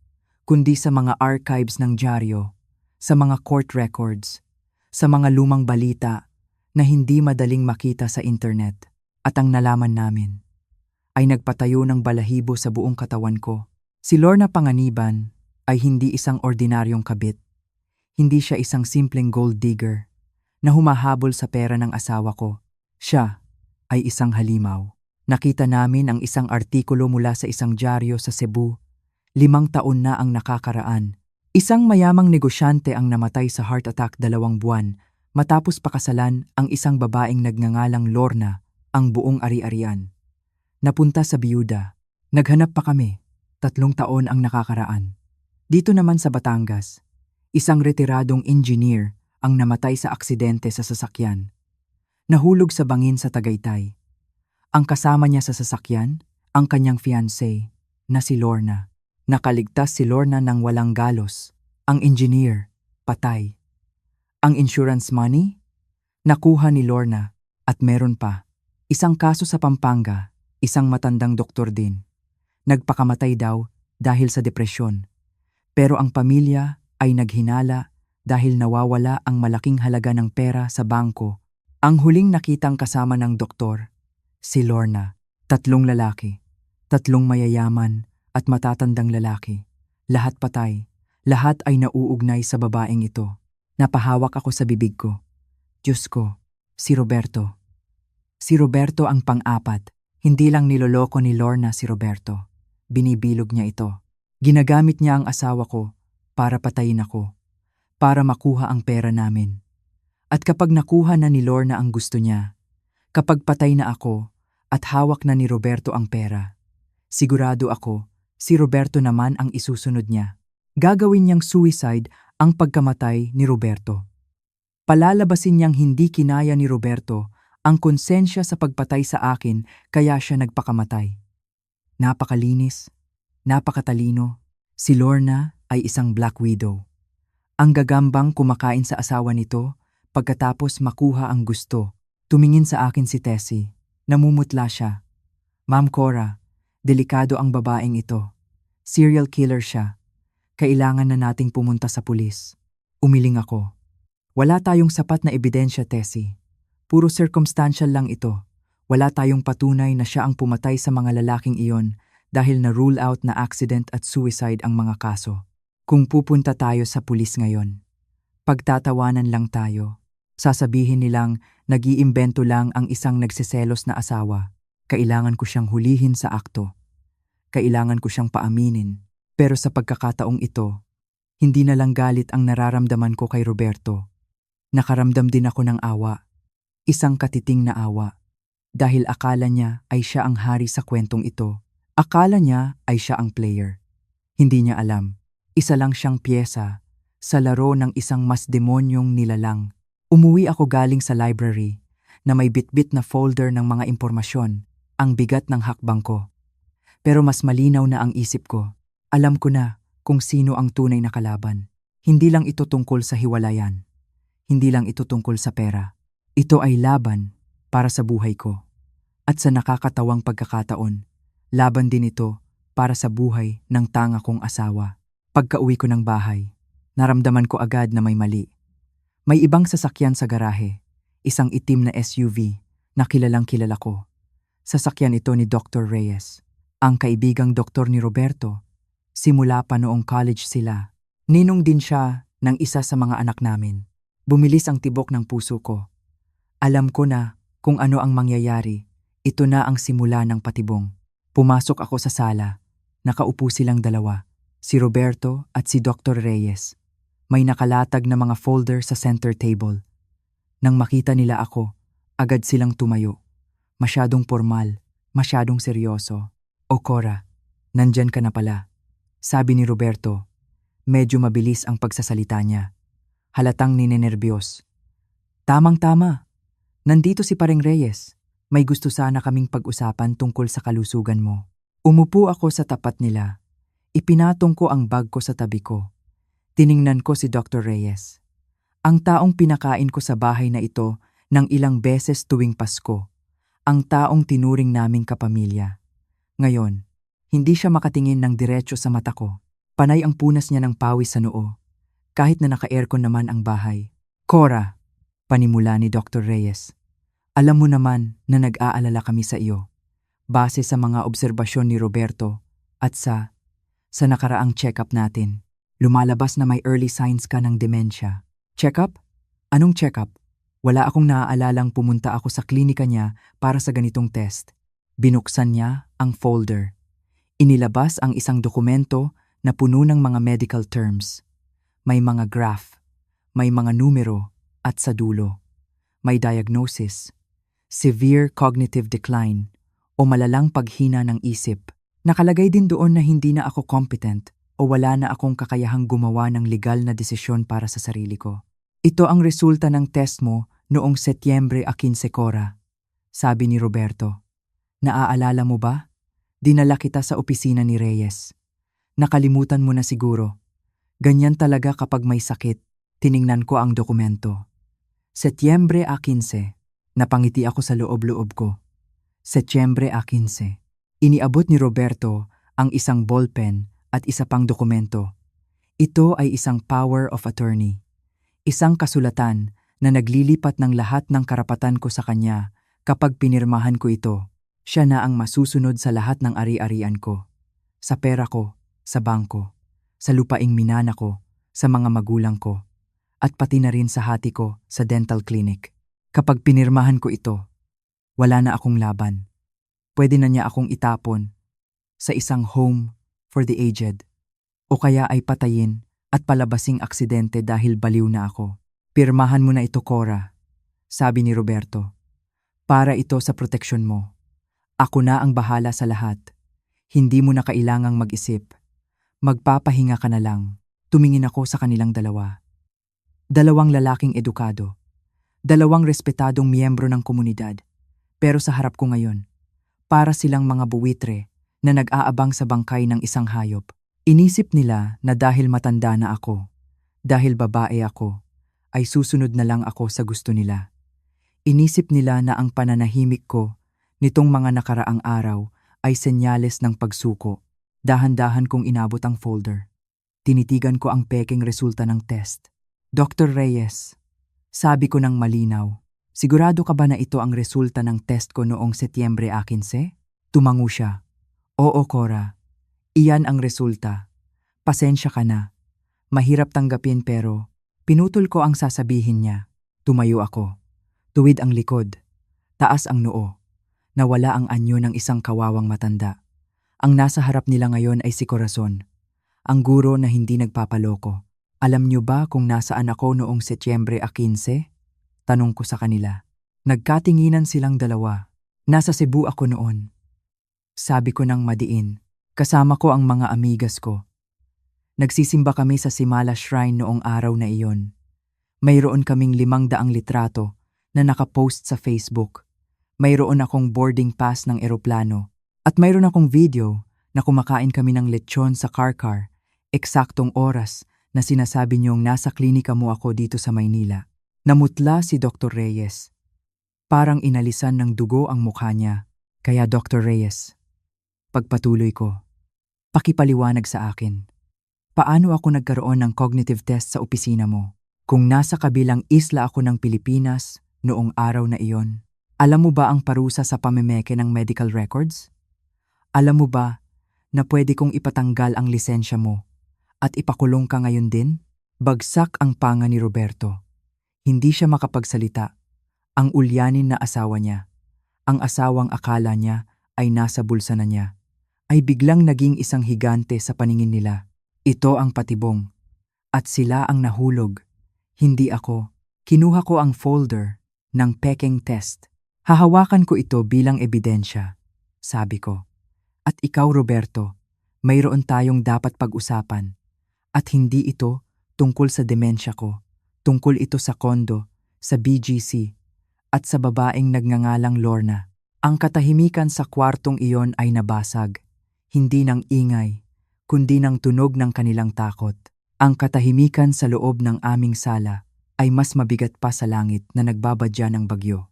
kundi sa mga archives ng dyaryo, sa mga court records, sa mga lumang balita na hindi madaling makita sa internet. At ang nalaman namin ay nagpatayo ng balahibo sa buong katawan ko. Si Lorna Panganiban ay hindi isang ordinaryong kabit. Hindi siya isang simpleng gold digger na humahabol sa pera ng asawa ko. Siya ay isang halimaw. Nakita namin ang isang artikulo mula sa isang dyaryo sa Cebu. 5 taon na ang nakakaraan. Isang mayamang negosyante ang namatay sa heart attack 2 buwan matapos pakasalan ang isang babaeng nagngangalang Lorna, ang buong ari-arian. Napunta sa biyuda. Naghanap pa kami. 3 taon ang nakakaraan. Dito naman sa Batangas, isang retiradong engineer ang namatay sa aksidente sa sasakyan. Nahulog sa bangin sa Tagaytay. Ang kasama niya sa sasakyan, ang kanyang fiancé, na si Lorna. Nakaligtas si Lorna ng walang galos. Ang engineer, patay. Ang insurance money, nakuha ni Lorna. At meron pa, isang kaso sa Pampanga, isang matandang doktor din. Nagpakamatay daw dahil sa depresyon. Pero ang pamilya ay naghinala dahil nawawala ang malaking halaga ng pera sa bangko. Ang huling nakitang kasama ng doktor, si Lorna. 3 lalaki, 3 mayayaman at matatandang lalaki. Lahat patay, lahat ay nauugnay sa babaeng ito. Napahawak ako sa bibig ko. Diyos ko, si Roberto. Si Roberto ang pang-4. Hindi lang niloloko ni Lorna si Roberto. Binibilog niya ito. Ginagamit niya ang asawa ko para patayin ako, para makuha ang pera namin. At kapag nakuha na ni Lorna ang gusto niya, kapag patay na ako at hawak na ni Roberto ang pera, sigurado ako, si Roberto naman ang isusunod niya. Gagawin niyang suicide ang pagkamatay ni Roberto. Palalabasin niyang hindi kinaya ni Roberto ang konsensya sa pagpatay sa akin kaya siya nagpakamatay. Napakalinis, napakatalino. Si Lorna ay isang black widow. Ang gagambang kumakain sa asawa nito pagkatapos makuha ang gusto. Tumingin sa akin si Tessie. Namumutla siya. Ma'am Cora, delikado ang babaeng ito. Serial killer siya. Kailangan na nating pumunta sa pulis. Umiling ako. Wala tayong sapat na ebidensya, Tessie. Puro circumstantial lang ito. Wala tayong patunay na siya ang pumatay sa mga lalaking iyon dahil na-rule out na accident at suicide ang mga kaso. Kung pupunta tayo sa pulis ngayon, pagtatawanan lang tayo. Sasabihin nilang nag-iimbento lang ang isang nagsiselos na asawa. Kailangan ko siyang hulihin sa akto. Kailangan ko siyang paaminin. Pero sa pagkakataong ito, hindi na lang galit ang nararamdaman ko kay Roberto. Nakaramdam din ako ng awa. Isang katiting na awa. Dahil akala niya ay siya ang hari sa kwentong ito. Akala niya ay siya ang player. Hindi niya alam. Isa lang siyang piyesa sa laro ng isang mas demonyong nilalang. Umuwi ako galing sa library na may bitbit na folder ng mga impormasyon, ang bigat ng hakbang ko. Pero mas malinaw na ang isip ko. Alam ko na kung sino ang tunay na kalaban. Hindi lang ito tungkol sa hiwalayan. Hindi lang ito tungkol sa pera. Ito ay laban para sa buhay ko. At sa nakakatawang pagkakataon, laban din ito para sa buhay ng tanga kong asawa. Pagka-uwi ko ng bahay, naramdaman ko agad na may mali. May ibang sasakyan sa garahe, isang itim na SUV na kilalang kilala ko. Sasakyan ito ni Dr. Reyes, ang kaibigang doktor ni Roberto. Simula pa noong college sila. Ninong din siya ng isa sa mga anak namin. Bumilis ang tibok ng puso ko. Alam ko na kung ano ang mangyayari. Ito na ang simula ng patibong. Pumasok ako sa sala. Nakaupo silang dalawa, si Roberto at si Dr. Reyes. May nakalatag na mga folder sa center table. Nang makita nila ako, agad silang tumayo. Masyadong formal, masyadong seryoso. O Cora, nandyan ka na pala. Sabi ni Roberto, medyo mabilis ang pagsasalita niya. Halatang ninenerbiyos. Tamang-tama. Nandito si Pareng Reyes. May gusto sana kaming pag-usapan tungkol sa kalusugan mo. Umupo ako sa tapat nila. Ipinatong ko ang bag ko sa tabi ko. Tiningnan ko si Dr. Reyes. Ang taong pinakain ko sa bahay na ito ng ilang beses tuwing Pasko. Ang taong tinuring naming kapamilya. Ngayon, hindi siya makatingin ng diretso sa mata ko. Panay ang punas niya ng pawis sa noo. Kahit na naka-aircon naman ang bahay. Cora, panimula ni Dr. Reyes. Alam mo naman na nag-aalala kami sa iyo. Base sa mga obserbasyon ni Roberto at sa nakaraang check-up natin. Lumalabas na may early signs ka ng demensya. Check-up? Anong check-up? Wala akong naaalalang pumunta ako sa klinika niya para sa ganitong test. Binuksan niya ang folder. Inilabas ang isang dokumento na puno ng mga medical terms. May mga graph, may mga numero, at sa dulo, may diagnosis, severe cognitive decline o malalang paghina ng isip. Nakalagay din doon na hindi na ako competent o wala na akong kakayahang gumawa ng legal na desisyon para sa sarili ko. Ito ang resulta ng test mo noong Setyembre 15, Cora, sabi ni Roberto. Naaalala mo ba? Dinala kita sa opisina ni Reyes. Nakalimutan mo na siguro. Ganyan talaga kapag may sakit. Tiningnan ko ang dokumento. Setyembre 15. Napangiti ako sa loob-loob ko. Setyembre 15. Iniabot ni Roberto ang isang ballpen at isa pang dokumento. Ito ay isang power of attorney. Isang kasulatan na naglilipat ng lahat ng karapatan ko sa kanya kapag pinirmahan ko ito. Siya na ang masusunod sa lahat ng ari-arian ko. Sa pera ko, sa bangko, sa lupaing minana ko, sa mga magulang ko, at pati na rin sa hati ko sa dental clinic. Kapag pinirmahan ko ito, wala na akong laban. Pwede na niya akong itapon sa isang home for the aged. O kaya ay patayin at palabasing aksidente dahil baliw na ako. Pirmahan mo na ito, Cora, sabi ni Roberto. Para ito sa proteksyon mo. Ako na ang bahala sa lahat. Hindi mo na kailangang mag-isip. Magpapahinga ka na lang. Tumingin ako sa kanilang dalawa. Dalawang lalaking edukado. Dalawang respetadong miyembro ng komunidad. Pero sa harap ko ngayon, para silang mga buwitre na nag-aabang sa bangkay ng isang hayop. Inisip nila na dahil matanda na ako, dahil babae ako, ay susunod na lang ako sa gusto nila. Inisip nila na ang pananahimik ko nitong mga nakaraang araw ay senyales ng pagsuko. Dahan-dahan kong inabot ang folder. Tinitigan ko ang pekeng resulta ng test. Dr. Reyes, sabi ko ng malinaw, sigurado ka ba na ito ang resulta ng test ko noong Setyembre 15? Tumango siya. Oo, Cora. Iyan ang resulta. Pasensya ka na. Mahirap tanggapin pero pinutol ko ang sasabihin niya. Tumayo ako. Tuwid ang likod. Taas ang noo. Nawala ang anyo ng isang kawawang matanda. Ang nasa harap nila ngayon ay si Corazon, ang guro na hindi nagpapaloko. Alam niyo ba kung nasaan ako noong Setyembre 15? Tanong ko sa kanila. Nagkatinginan silang dalawa. Nasa Cebu ako noon. Sabi ko ng madiin. Kasama ko ang mga amigas ko. Nagsisimba kami sa Simala Shrine noong araw na iyon. Mayroon kaming 500 litrato na nakapost sa Facebook. Mayroon akong boarding pass ng eroplano at mayroon akong video na kumakain kami ng lechon sa car-car, eksaktong oras na sinasabi niyong nasa klinika mo ako dito sa Maynila. Namutla si Dr. Reyes. Parang inalisan ng dugo ang mukha niya. Kaya Dr. Reyes, pagpatuloy ko, pakipaliwanag sa akin. Paano ako nagkaroon ng cognitive test sa opisina mo? Kung nasa kabilang isla ako ng Pilipinas noong araw na iyon, alam mo ba ang parusa sa pamemeke ng medical records? Alam mo ba na pwede kong ipatanggal ang lisensya mo at ipakulong ka ngayon din? Bagsak ang panga ni Roberto. Hindi siya makapagsalita. Ang ulyanin na asawa niya, ang asawang akala niya ay nasa bulsa na niya, ay biglang naging isang higante sa paningin nila. Ito ang patibong. At sila ang nahulog. Hindi ako. Kinuha ko ang folder ng pekeng test. Hahawakan ko ito bilang ebidensya, sabi ko. At ikaw, Roberto, mayroon tayong dapat pag-usapan. At hindi ito tungkol sa demensya ko. Tungkol ito sa kondo, sa BGC, at sa babaeng nagngangalang Lorna. Ang katahimikan sa kwartong iyon ay nabasag. Hindi ng ingay, kundi ng tunog ng kanilang takot. Ang katahimikan sa loob ng aming sala ay mas mabigat pa sa langit na nagbabadya ng bagyo.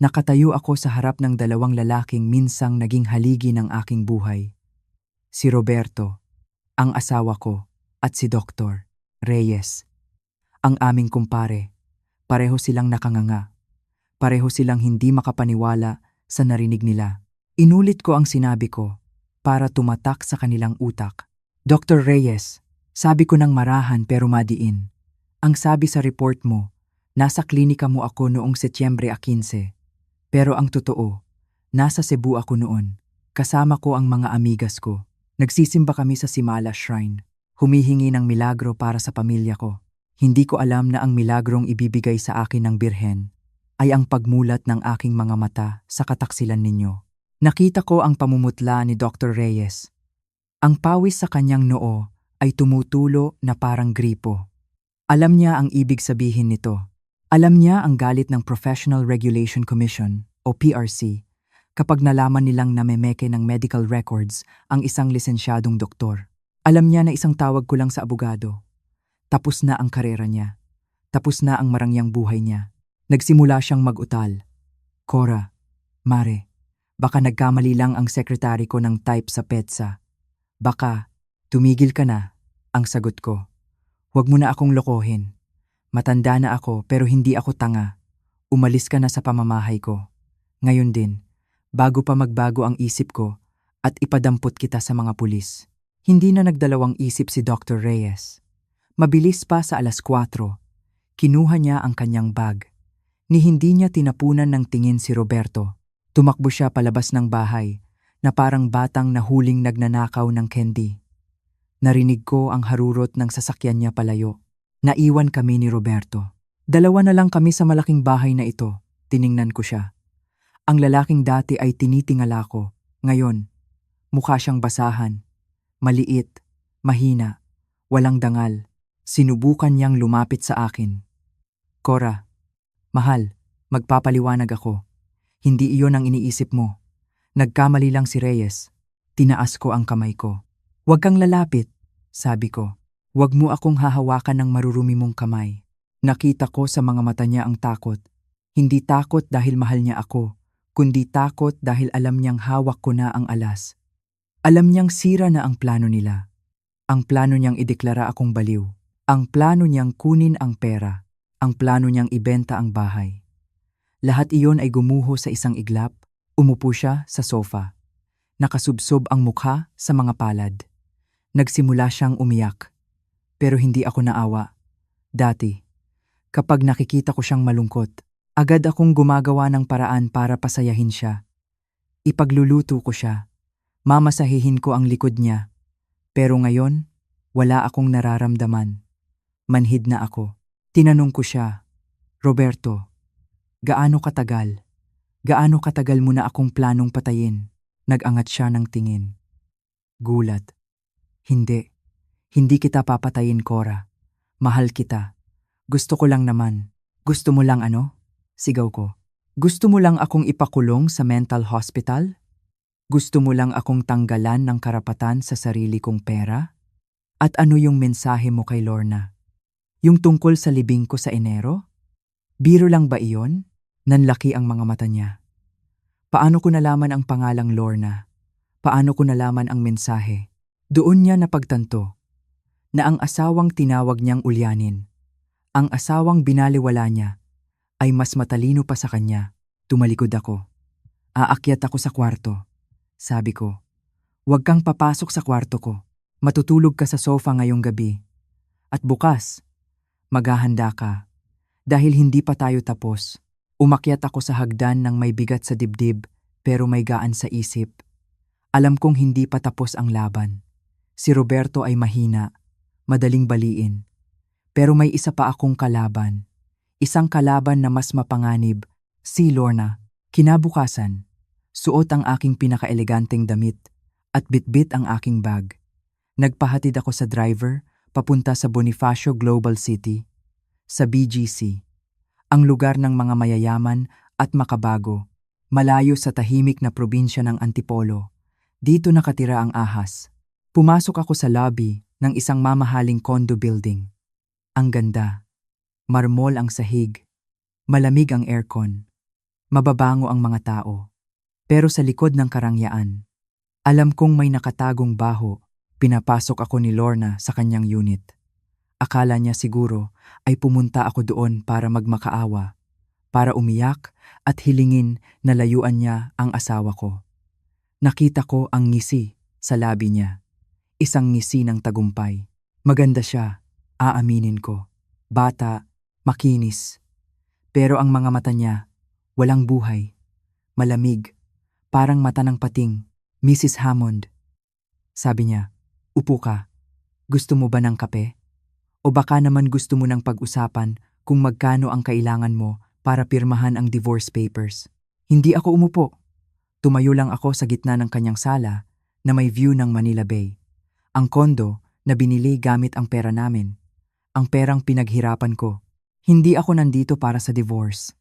Nakatayo ako sa harap ng dalawang lalaking minsang naging haligi ng aking buhay. Si Roberto, ang asawa ko, at si Dr. Reyes, ang aming kumpare. Pareho silang nakanganga. Pareho silang hindi makapaniwala sa narinig nila. Inulit ko ang sinabi ko para tumatak sa kanilang utak. Dr. Reyes, sabi ko ng marahan pero madiin. Ang sabi sa report mo, Nasa klinika mo ako noong Setyembre 15. Pero ang totoo, nasa Cebu ako noon. Kasama ko ang mga amigas ko. Nagsisimba kami sa Simala Shrine. Humihingi ng milagro para sa pamilya ko. Hindi ko alam na ang milagrong ibibigay sa akin ng Birhen ay ang pagmulat ng aking mga mata sa kataksilan ninyo. Nakita ko ang pamumutla ni Dr. Reyes. Ang pawis sa kanyang noo ay tumutulo na parang gripo. Alam niya ang ibig sabihin nito. Alam niya ang galit ng Professional Regulation Commission o PRC kapag nalaman nilang namemeke ng medical records ang isang lisensyadong doktor. Alam niya na isang tawag ko lang sa abogado. Tapos na ang karera niya. Tapos na ang marangyang buhay niya. Nagsimula siyang mag-utal. Cora, Mare, baka nagkamali lang ang sekretary ko ng type sa PEDSA. Baka, tumigil ka na, ang sagot ko. Huwag mo na akong lokohin. Matanda na ako pero hindi ako tanga. Umalis ka na sa pamamahay ko. Ngayon din, bago pa magbago ang isip ko at ipadampot kita sa mga pulis. Hindi na nagdalawang isip si Dr. Reyes. Mabilis pa sa 4:00, kinuha niya ang kanyang bag. Ni hindi niya tinapunan ng tingin si Roberto. Tumakbo siya palabas ng bahay na parang batang nahuling nagnanakaw ng candy. Narinig ko ang harurot ng sasakyan niya palayo. Naiwan kami ni Roberto. Dalawa na lang kami sa malaking bahay na ito. Tiningnan ko siya. Ang lalaking dati ay tinitingala ko. Ngayon, mukha siyang basahan. Maliit, mahina, walang dangal. Sinubukan niyang lumapit sa akin. Cora, mahal, magpapaliwanag ako. Hindi iyon ang iniisip mo. Nagkamali lang si Reyes. Tinaas ko ang kamay ko. Huwag kang lalapit, sabi ko. Huwag mo akong hahawakan ng marurumi mong kamay. Nakita ko sa mga mata niya ang takot. Hindi takot dahil mahal niya ako, kundi takot dahil alam niyang hawak ko na ang alas. Alam niyang sira na ang plano nila. Ang plano niyang ideklara akong baliw. Ang plano niyang kunin ang pera. Ang plano niyang ibenta ang bahay. Lahat iyon ay gumuho sa isang iglap. Umupo siya sa sofa. Nakasubsob ang mukha sa mga palad. Nagsimula siyang umiyak. Pero hindi ako naawa. Dati, kapag nakikita ko siyang malungkot, agad akong gumagawa ng paraan para pasayahin siya. Ipagluluto ko siya. Mamasahihin ko ang likod niya. Pero ngayon, wala akong nararamdaman. Manhid na ako. Tinanong ko siya, Roberto, gaano katagal? Gaano katagal mo na akong planong patayin? Nag-angat siya ng tingin. Gulat. Hindi. Hindi kita papatayin, Cora. Mahal kita. Gusto ko lang naman. Gusto mo lang ano? Sigaw ko. Gusto mo lang akong ipakulong sa mental hospital? Gusto mo lang akong tanggalan ng karapatan sa sarili kong pera? At ano yung mensahe mo kay Lorna? Yung tungkol sa libing ko sa Enero? Biro lang ba iyon? Nanlaki ang mga mata niya. Paano ko nalaman ang pangalang Lorna? Paano ko nalaman ang mensahe? Doon niya napagtanto na ang asawang tinawag niyang ulyanin, ang asawang binaliwala niya, ay mas matalino pa sa kanya. Tumalikod ako. Aakyat ako sa kwarto. Sabi ko, huwag kang papasok sa kwarto ko. Matutulog ka sa sofa ngayong gabi. At bukas, maghahanda ka. Dahil hindi pa tayo tapos. Umakyat ako sa hagdan ng may bigat sa dibdib pero may gaan sa isip. Alam kong hindi pa tapos ang laban. Si Roberto ay mahina, madaling baliin. Pero may isa pa akong kalaban. Isang kalaban na mas mapanganib, si Lorna. Kinabukasan, suot ang aking pinakaeleganteng damit at bitbit ang aking bag. Nagpahatid ako sa driver papunta sa Bonifacio Global City, sa BGC, ang lugar ng mga mayayaman at makabago, malayo sa tahimik na probinsya ng Antipolo. Dito nakatira ang ahas. Pumasok ako sa lobby ng isang mamahaling condo building. Ang ganda. Marmol ang sahig. Malamig ang aircon. Mababango ang mga tao. Pero sa likod ng karangyaan, alam kong may nakatagong baho. Pinapasok ako ni Lorna sa kanyang unit. Akala niya siguro ay pumunta ako doon para magmakaawa, para umiyak at hilingin na layuan niya ang asawa ko. Nakita ko ang ngisi sa labi niya. Isang ngisi ng tagumpay. Maganda siya, aaminin ko. Bata, makinis, Pero ang mga mata niya, walang buhay, malamig, parang mata ng pating. Mrs. Hammond, sabi niya, upo ka. Gusto mo ba ng kape? O baka naman gusto mo ng pag-usapan kung magkano ang kailangan mo para pirmahan ang divorce papers. Hindi ako umupo. Tumayo lang ako sa gitna ng kanyang sala na may view ng Manila Bay. Ang kondo na binili gamit ang pera namin. Ang perang pinaghirapan ko. Hindi ako nandito para sa divorce.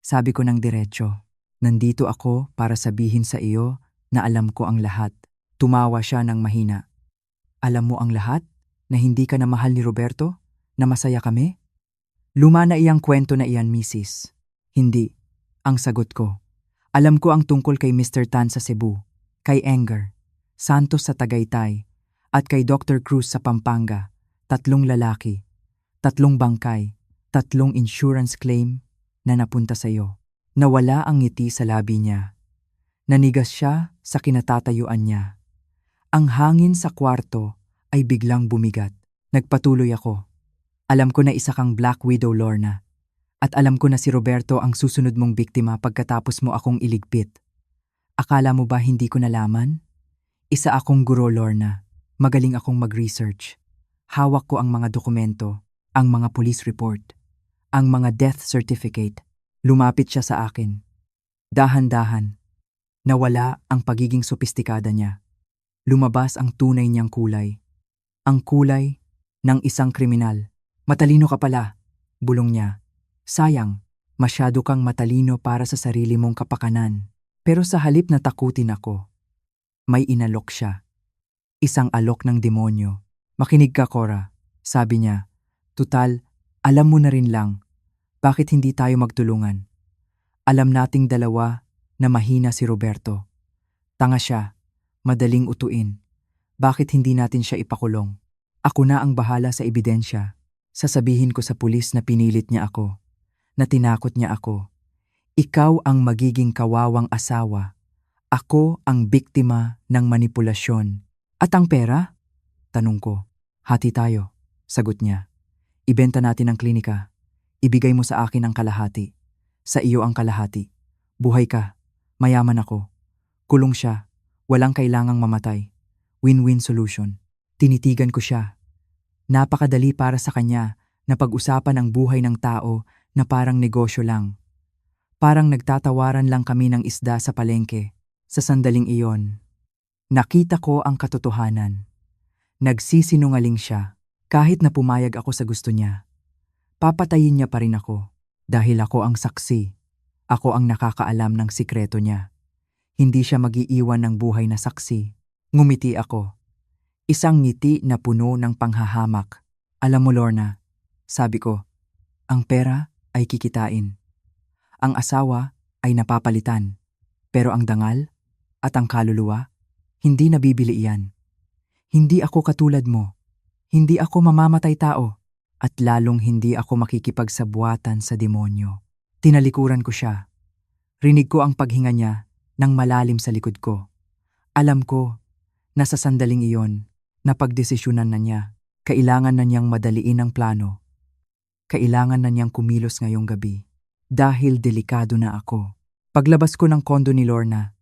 Sabi ko ng diretso. Nandito ako para sabihin sa iyo na alam ko ang lahat. Tumawa siya ng mahina. Alam mo ang lahat? Na hindi ka na mahal ni Roberto? Na masaya kami? Luma na iyang kwento na iyan, Mrs. Hindi. Ang sagot ko. Alam ko ang tungkol kay Mr. Tan sa Cebu, kay Enger, Santos sa Tagaytay, at kay Dr. Cruz sa Pampanga. 3 lalaki, 3 bangkay, 3 insurance claim na napunta sa iyo. Nawala ang ngiti sa labi niya. Nanigas siya sa kinatatayuan niya. Ang hangin sa kwarto ay biglang bumigat. Nagpatuloy ako. Alam ko na isa kang Black Widow, Lorna. At alam ko na si Roberto ang susunod mong biktima pagkatapos mo akong iligpit. Akala mo ba hindi ko nalaman? Isa akong guro, Lorna. Magaling akong mag-research. Hawak ko ang mga dokumento, ang mga police report, ang mga death certificate. Lumapit siya sa akin. Dahan-dahan. Nawala ang pagiging sopistikada niya. Lumabas ang tunay niyang kulay. Ang kulay ng isang kriminal. Matalino ka pala, bulong niya. Sayang, masyado kang matalino para sa sarili mong kapakanan. Pero sa halip na takutin ako, may inalok siya. Isang alok ng demonyo. Makinig ka, Cora, sabi niya. Tutal, alam mo na rin lang. Bakit hindi tayo magtulungan? Alam nating dalawa na mahina si Roberto. Tanga siya, madaling utuin. Bakit hindi natin siya ipakulong? Ako na ang bahala sa ebidensya. Sasabihin ko sa pulis na pinilit niya ako. Na tinakot niya ako. Ikaw ang magiging kawawang asawa. Ako ang biktima ng manipulasyon. At ang pera? Tanong ko. Hati tayo, sagot niya. Ibenta natin ang klinika. Ibigay mo sa akin ang kalahati. Sa iyo ang kalahati. Buhay ka. Mayaman ako. Kulong siya. Walang kailangang mamatay. Win-win solution. Tinitigan ko siya. Napakadali para sa kanya na pag-usapan ang buhay ng tao na parang negosyo lang. Parang nagtatawaran lang kami ng isda sa palengke. Sa sandaling iyon, nakita ko ang katotohanan. Nagsisinungaling siya. Kahit na pumayag ako sa gusto niya, papatayin niya pa rin ako. Dahil ako ang saksi. Ako ang nakakaalam ng sikreto niya. Hindi siya mag-iiwan ng buhay na saksi. Ngumiti ako. Isang ngiti na puno ng panghahamak. Alam mo, Lorna, sabi ko, ang pera ay kikitain. Ang asawa ay napapalitan. Pero ang dangal at ang kaluluwa, hindi nabibili iyan. Hindi ako katulad mo. Hindi ako mamamatay tao. At lalong hindi ako makikipagsabuatan sa demonyo. Tinalikuran ko siya. Rinig ko ang paghinga niya ng malalim sa likod ko. Alam ko na sa sandaling iyon, napagdesisyonan na niya. Kailangan na niyang madaliin ang plano. Kailangan na niyang kumilos ngayong gabi. Dahil delikado na ako. Paglabas ko ng kondo ni Lorna,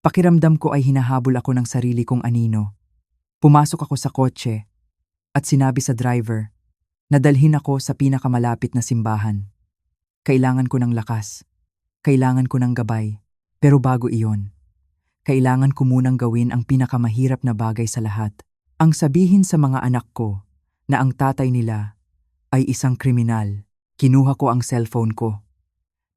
pakiramdam ko ay hinahabol ako ng sarili kong anino. Pumasok ako sa kotse at sinabi sa driver na dalhin ako sa pinakamalapit na simbahan. Kailangan ko ng lakas. Kailangan ko ng gabay. Pero bago iyon, kailangan ko munang gawin ang pinakamahirap na bagay sa lahat. Ang sabihin sa mga anak ko na ang tatay nila ay isang kriminal. Kinuha ko ang cellphone ko.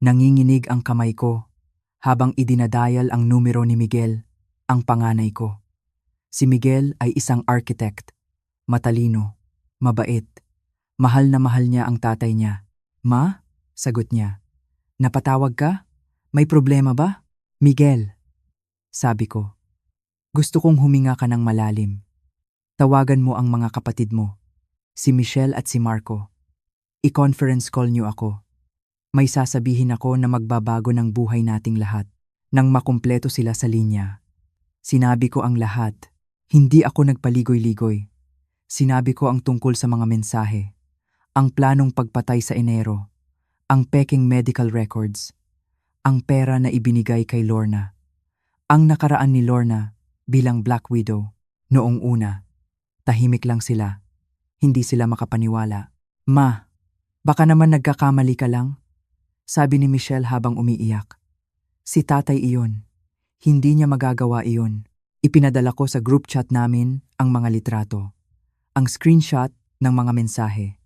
Nanginginig ang kamay ko habang idinadayal ang numero ni Miguel, ang panganay ko. Si Miguel ay isang architect. Matalino, mabait. Mahal na mahal niya ang tatay niya. Ma? Sagot niya. Napatawag ka? May problema ba? Miguel, sabi ko. Gusto kong huminga ka ng malalim. Tawagan mo ang mga kapatid mo, si Michelle at si Marco. I-conference call niyo ako. May sasabihin ako na magbabago ng buhay nating lahat. Nang makumpleto sila sa linya, sinabi ko ang lahat. Hindi ako nagpaligoy-ligoy. Sinabi ko ang tungkol sa mga mensahe. Ang planong pagpatay sa Enero. ang peking medical records, ang pera na ibinigay kay Lorna, ang nakaraan ni Lorna bilang Black Widow. Noong una, tahimik lang sila. Hindi sila makapaniwala. Ma, baka naman nagkakamali ka lang, sabi ni Michelle habang umiiyak. Si tatay iyon. Hindi niya magagawa iyon. Ipinadala ko sa group chat namin ang mga litrato, ang screenshot ng mga mensahe,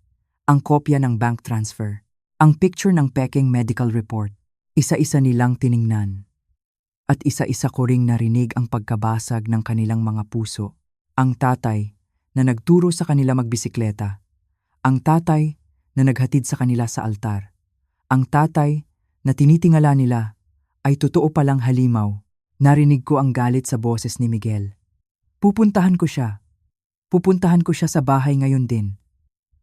ang kopya ng bank transfer, ang picture ng peking medical report. Isa-isa nilang tiningnan. At isa-isa ko ring narinig ang pagkabasag ng kanilang mga puso. Ang tatay na nagturo sa kanila magbisikleta, ang tatay na naghatid sa kanila sa altar, ang tatay na tinitingala nila ay totoo palang halimaw. Narinig ko ang galit sa boses ni Miguel. Pupuntahan ko siya. Pupuntahan ko siya sa bahay ngayon din.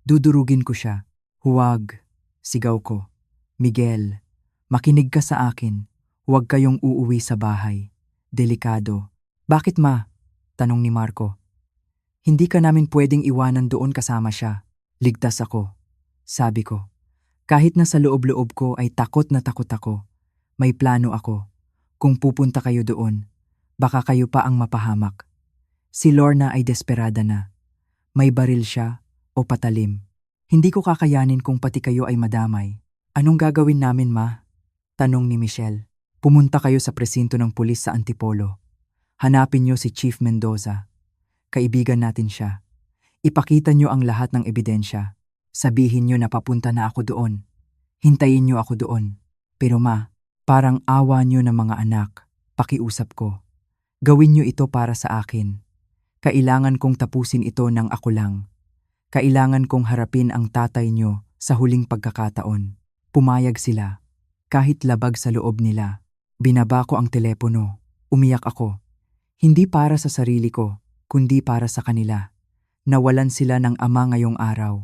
Dudurugin ko siya. Huwag, sigaw ko. Miguel, makinig ka sa akin. Huwag kayong uuwi sa bahay. Delikado. Bakit ma? Tanong ni Marco. Hindi ka namin pwedeng iwanan doon kasama siya. Ligtas ako. Sabi ko. Kahit na sa loob-loob ko ay takot na takot ako. May plano ako. Kung pupunta kayo doon, baka kayo pa ang mapahamak. Si Lorna ay desperada na. May baril siya o patalim. Hindi ko kakayanin kung pati kayo ay madamay. Anong gagawin namin, ma? Tanong ni Michelle. Pumunta kayo sa presinto ng pulis sa Antipolo. Hanapin niyo si Chief Mendoza. Kaibigan natin siya. Ipakita niyo ang lahat ng ebidensya. Sabihin niyo na papunta na ako doon. Hintayin niyo ako doon. Pero ma, parang awa niyo ng mga anak. Pakiusap ko. Gawin niyo ito para sa akin. Kailangan kong tapusin ito ng ako lang. Kailangan kong harapin ang tatay niyo sa huling pagkakataon. Pumayag sila. Kahit labag sa loob nila. Binaba ko ang telepono. Umiyak ako. Hindi para sa sarili ko, kundi para sa kanila. Nawalan sila ng ama ngayong araw.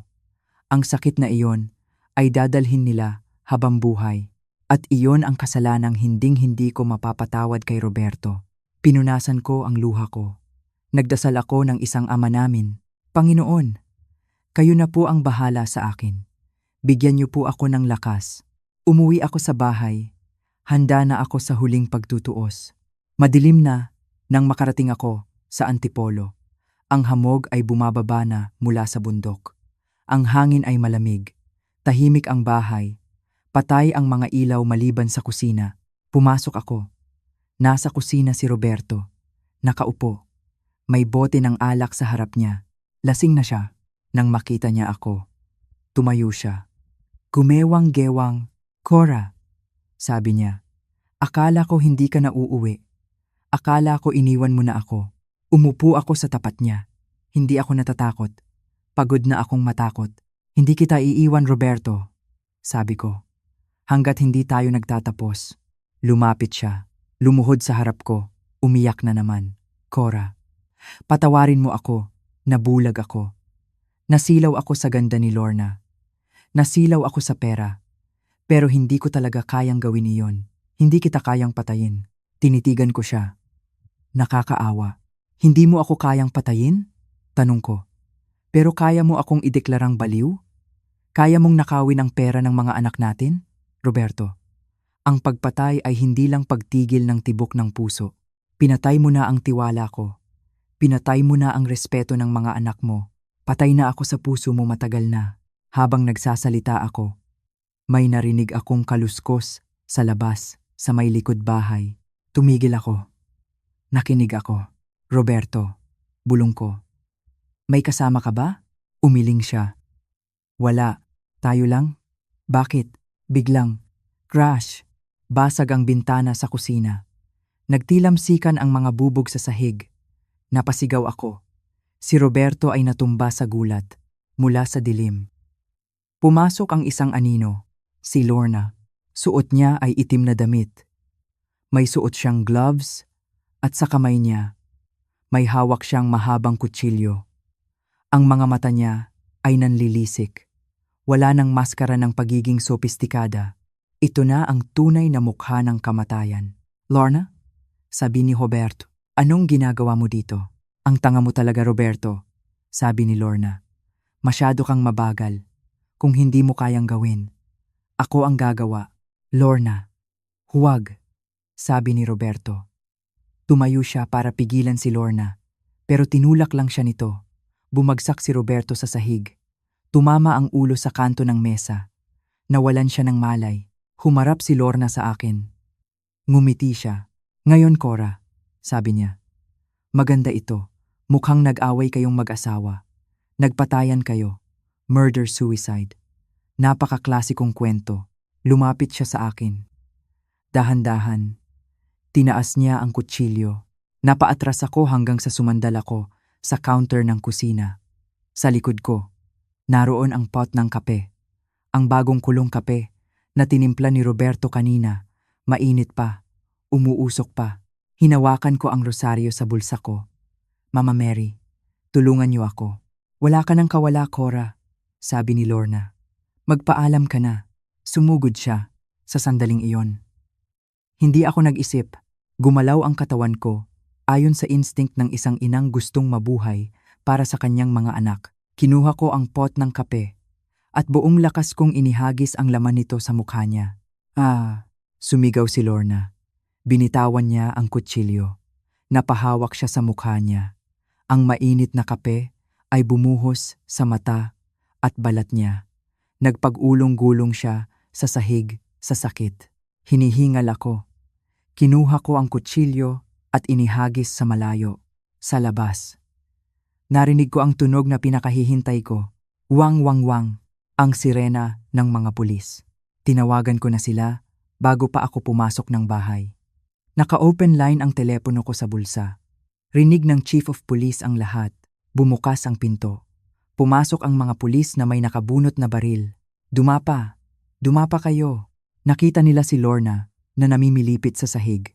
Ang sakit na iyon ay dadalhin nila habang buhay. At iyon ang kasalanang hinding-hindi ko mapapatawad kay Roberto. Pinunasan ko ang luha ko. Nagdasal ako ng isang ama namin. Panginoon, kayo na po ang bahala sa akin. Bigyan niyo po ako ng lakas. Umuwi ako sa bahay. Handa na ako sa huling pagtutuos. Madilim na nang makarating ako sa Antipolo. Ang hamog ay bumababa na mula sa bundok. Ang hangin ay malamig. Tahimik ang bahay. Patay ang mga ilaw maliban sa kusina. Pumasok ako. Nasa kusina si Roberto. Nakaupo. May bote ng alak sa harap niya. Lasing na siya. Nang makita niya ako, tumayo siya. Gumewang-gewang, Cora, sabi niya. Akala ko hindi ka na uuwi. Akala ko iniwan mo na ako. Umupo ako sa tapat niya. Hindi ako natatakot. Pagod na akong matakot. Hindi kita iiwan, Roberto, sabi ko. Hanggat hindi tayo nagtatapos. Lumapit siya. Lumuhod sa harap ko. Umiyak na naman. Cora, patawarin mo ako. Nabulag ako. Nasilaw ako sa ganda ni Lorna. Nasilaw ako sa pera. Pero hindi ko talaga kayang gawin iyon. Hindi kita kayang patayin. Tinitigan ko siya. Nakakaawa. Hindi mo ako kayang patayin? Tanong ko. Pero kaya mo akong ideklarang baliw? Kaya mong nakawin ang pera ng mga anak natin? Roberto, ang pagpatay ay hindi lang pagtigil ng tibok ng puso. Pinatay mo na ang tiwala ko. Pinatay mo na ang respeto ng mga anak mo. Patay na ako sa puso mo matagal na. Habang nagsasalita ako, may narinig akong kaluskos sa labas, sa may likod bahay. Tumigil ako. Nakinig ako. Roberto, bulong ko. May kasama ka ba? Umiling siya. Wala. Tayo lang? Bakit? Biglang, crash, basag ang bintana sa kusina. Nagtilamsikan ang mga bubog sa sahig. Napasigaw ako. Si Roberto ay natumba sa gulat, mula sa dilim. Pumasok ang isang anino, si Lorna. Suot niya ay itim na damit. May suot siyang gloves at sa kamay niya, may hawak siyang mahabang kutsilyo. Ang mga mata niya ay nanlilisik. Wala nang maskara ng pagiging sopistikada. Ito na ang tunay na mukha ng kamatayan. Lorna? Sabi ni Roberto. Anong ginagawa mo dito? Ang tanga mo talaga, Roberto. Sabi ni Lorna. Masyado kang mabagal. Kung hindi mo kayang gawin, Ako ang gagawa. Lorna, huwag, sabi ni Roberto. Tumayo siya para pigilan si Lorna, pero tinulak lang siya nito. Bumagsak si Roberto sa sahig. Tumama ang ulo sa kanto ng mesa. Nawalan siya ng malay. Humarap si Lorna sa akin. Ngumiti siya. Ngayon, Cora, sabi niya. Maganda ito. Mukhang nag-away kayong mag-asawa. Nagpatayan kayo. Murder-suicide. Napaka-klasikong kwento. Lumapit siya sa akin. Dahan-dahan. Tinaas niya ang kutsilyo. Napaatras ako hanggang sa sumandal ako sa counter ng kusina. Sa likod ko, naroon ang pot ng kape. Ang bagong kulong kape na tinimpla ni Roberto kanina. Mainit pa. Umuusok pa. Hinawakan ko ang rosaryo sa bulsa ko. Mama Mary, tulungan niyo ako. Wala ka nang kawala, Cora, sabi ni Lorna. Magpaalam ka na. Sumugod siya sa sandaling iyon. Hindi ako nag-isip. Gumalaw ang katawan ko ayon sa instinct ng isang inang gustong mabuhay para sa kanyang mga anak. Kinuha ko ang pot ng kape at buong lakas kong inihagis ang laman nito sa mukha niya. Sumigaw si Lorna. Binitawan niya ang kutsilyo. Napahawak siya sa mukha niya. Ang mainit na kape ay bumuhos sa mata at balat niya. Nagpag-ulong-gulong siya sa sahig sa sakit. Hinihingal ako. Kinuha ko ang kutsilyo at inihagis sa malayo, sa labas. Narinig ko ang tunog na pinakahihintay ko. Wang wang wang, ang sirena ng mga pulis. Tinawagan ko na sila bago pa ako pumasok ng bahay. Naka-open line ang telepono ko sa bulsa. Rinig ng Chief of Police ang lahat. Bumukas ang pinto. Pumasok ang mga pulis na may nakabunot na baril. Dumapa kayo. Nakita nila si Lorna na namimilipit sa sahig.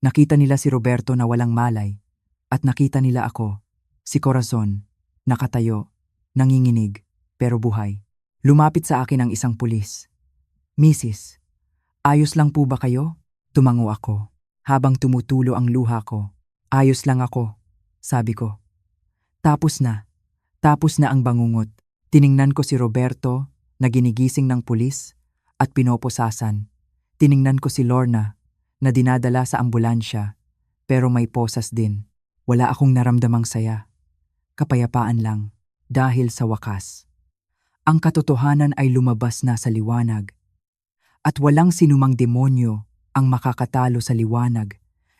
Nakita nila si Roberto na walang malay. At nakita nila ako, si Corazon, nakatayo, nanginginig, pero buhay. Lumapit sa akin ang isang pulis. Mrs., ayos lang po ba kayo? Tumango ako, habang tumutulo ang luha ko. Ayos lang ako, sabi ko. Tapos na ang bangungot. Tiningnan ko si Roberto na ginigising ng pulis at pinoposasan. Tiningnan ko si Lorna na dinadala sa ambulansya pero may posas din. Wala akong naramdamang saya. Kapayapaan lang dahil sa wakas. Ang katotohanan ay lumabas na sa liwanag. At walang sinumang demonyo ang makakatalo sa liwanag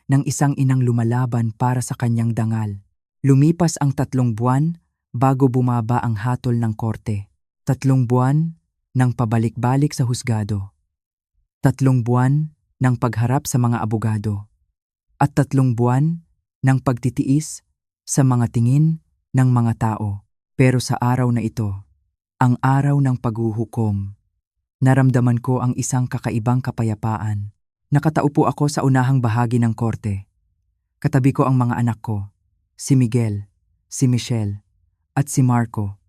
ng isang inang lumalaban para sa kanyang dangal. Lumipas ang 3 buwan bago bumaba ang hatol ng korte. 3 buwan ng pabalik-balik sa husgado. 3 buwan ng pagharap sa mga abogado. At 3 buwan ng pagtitiis sa mga tingin ng mga tao. Pero sa araw na ito, ang araw ng paghuhukom, naramdaman ko ang isang kakaibang kapayapaan. Nakataupo ako sa unahang bahagi ng korte. Katabi ko ang mga anak ko, si Miguel, si Michelle, at si Marco.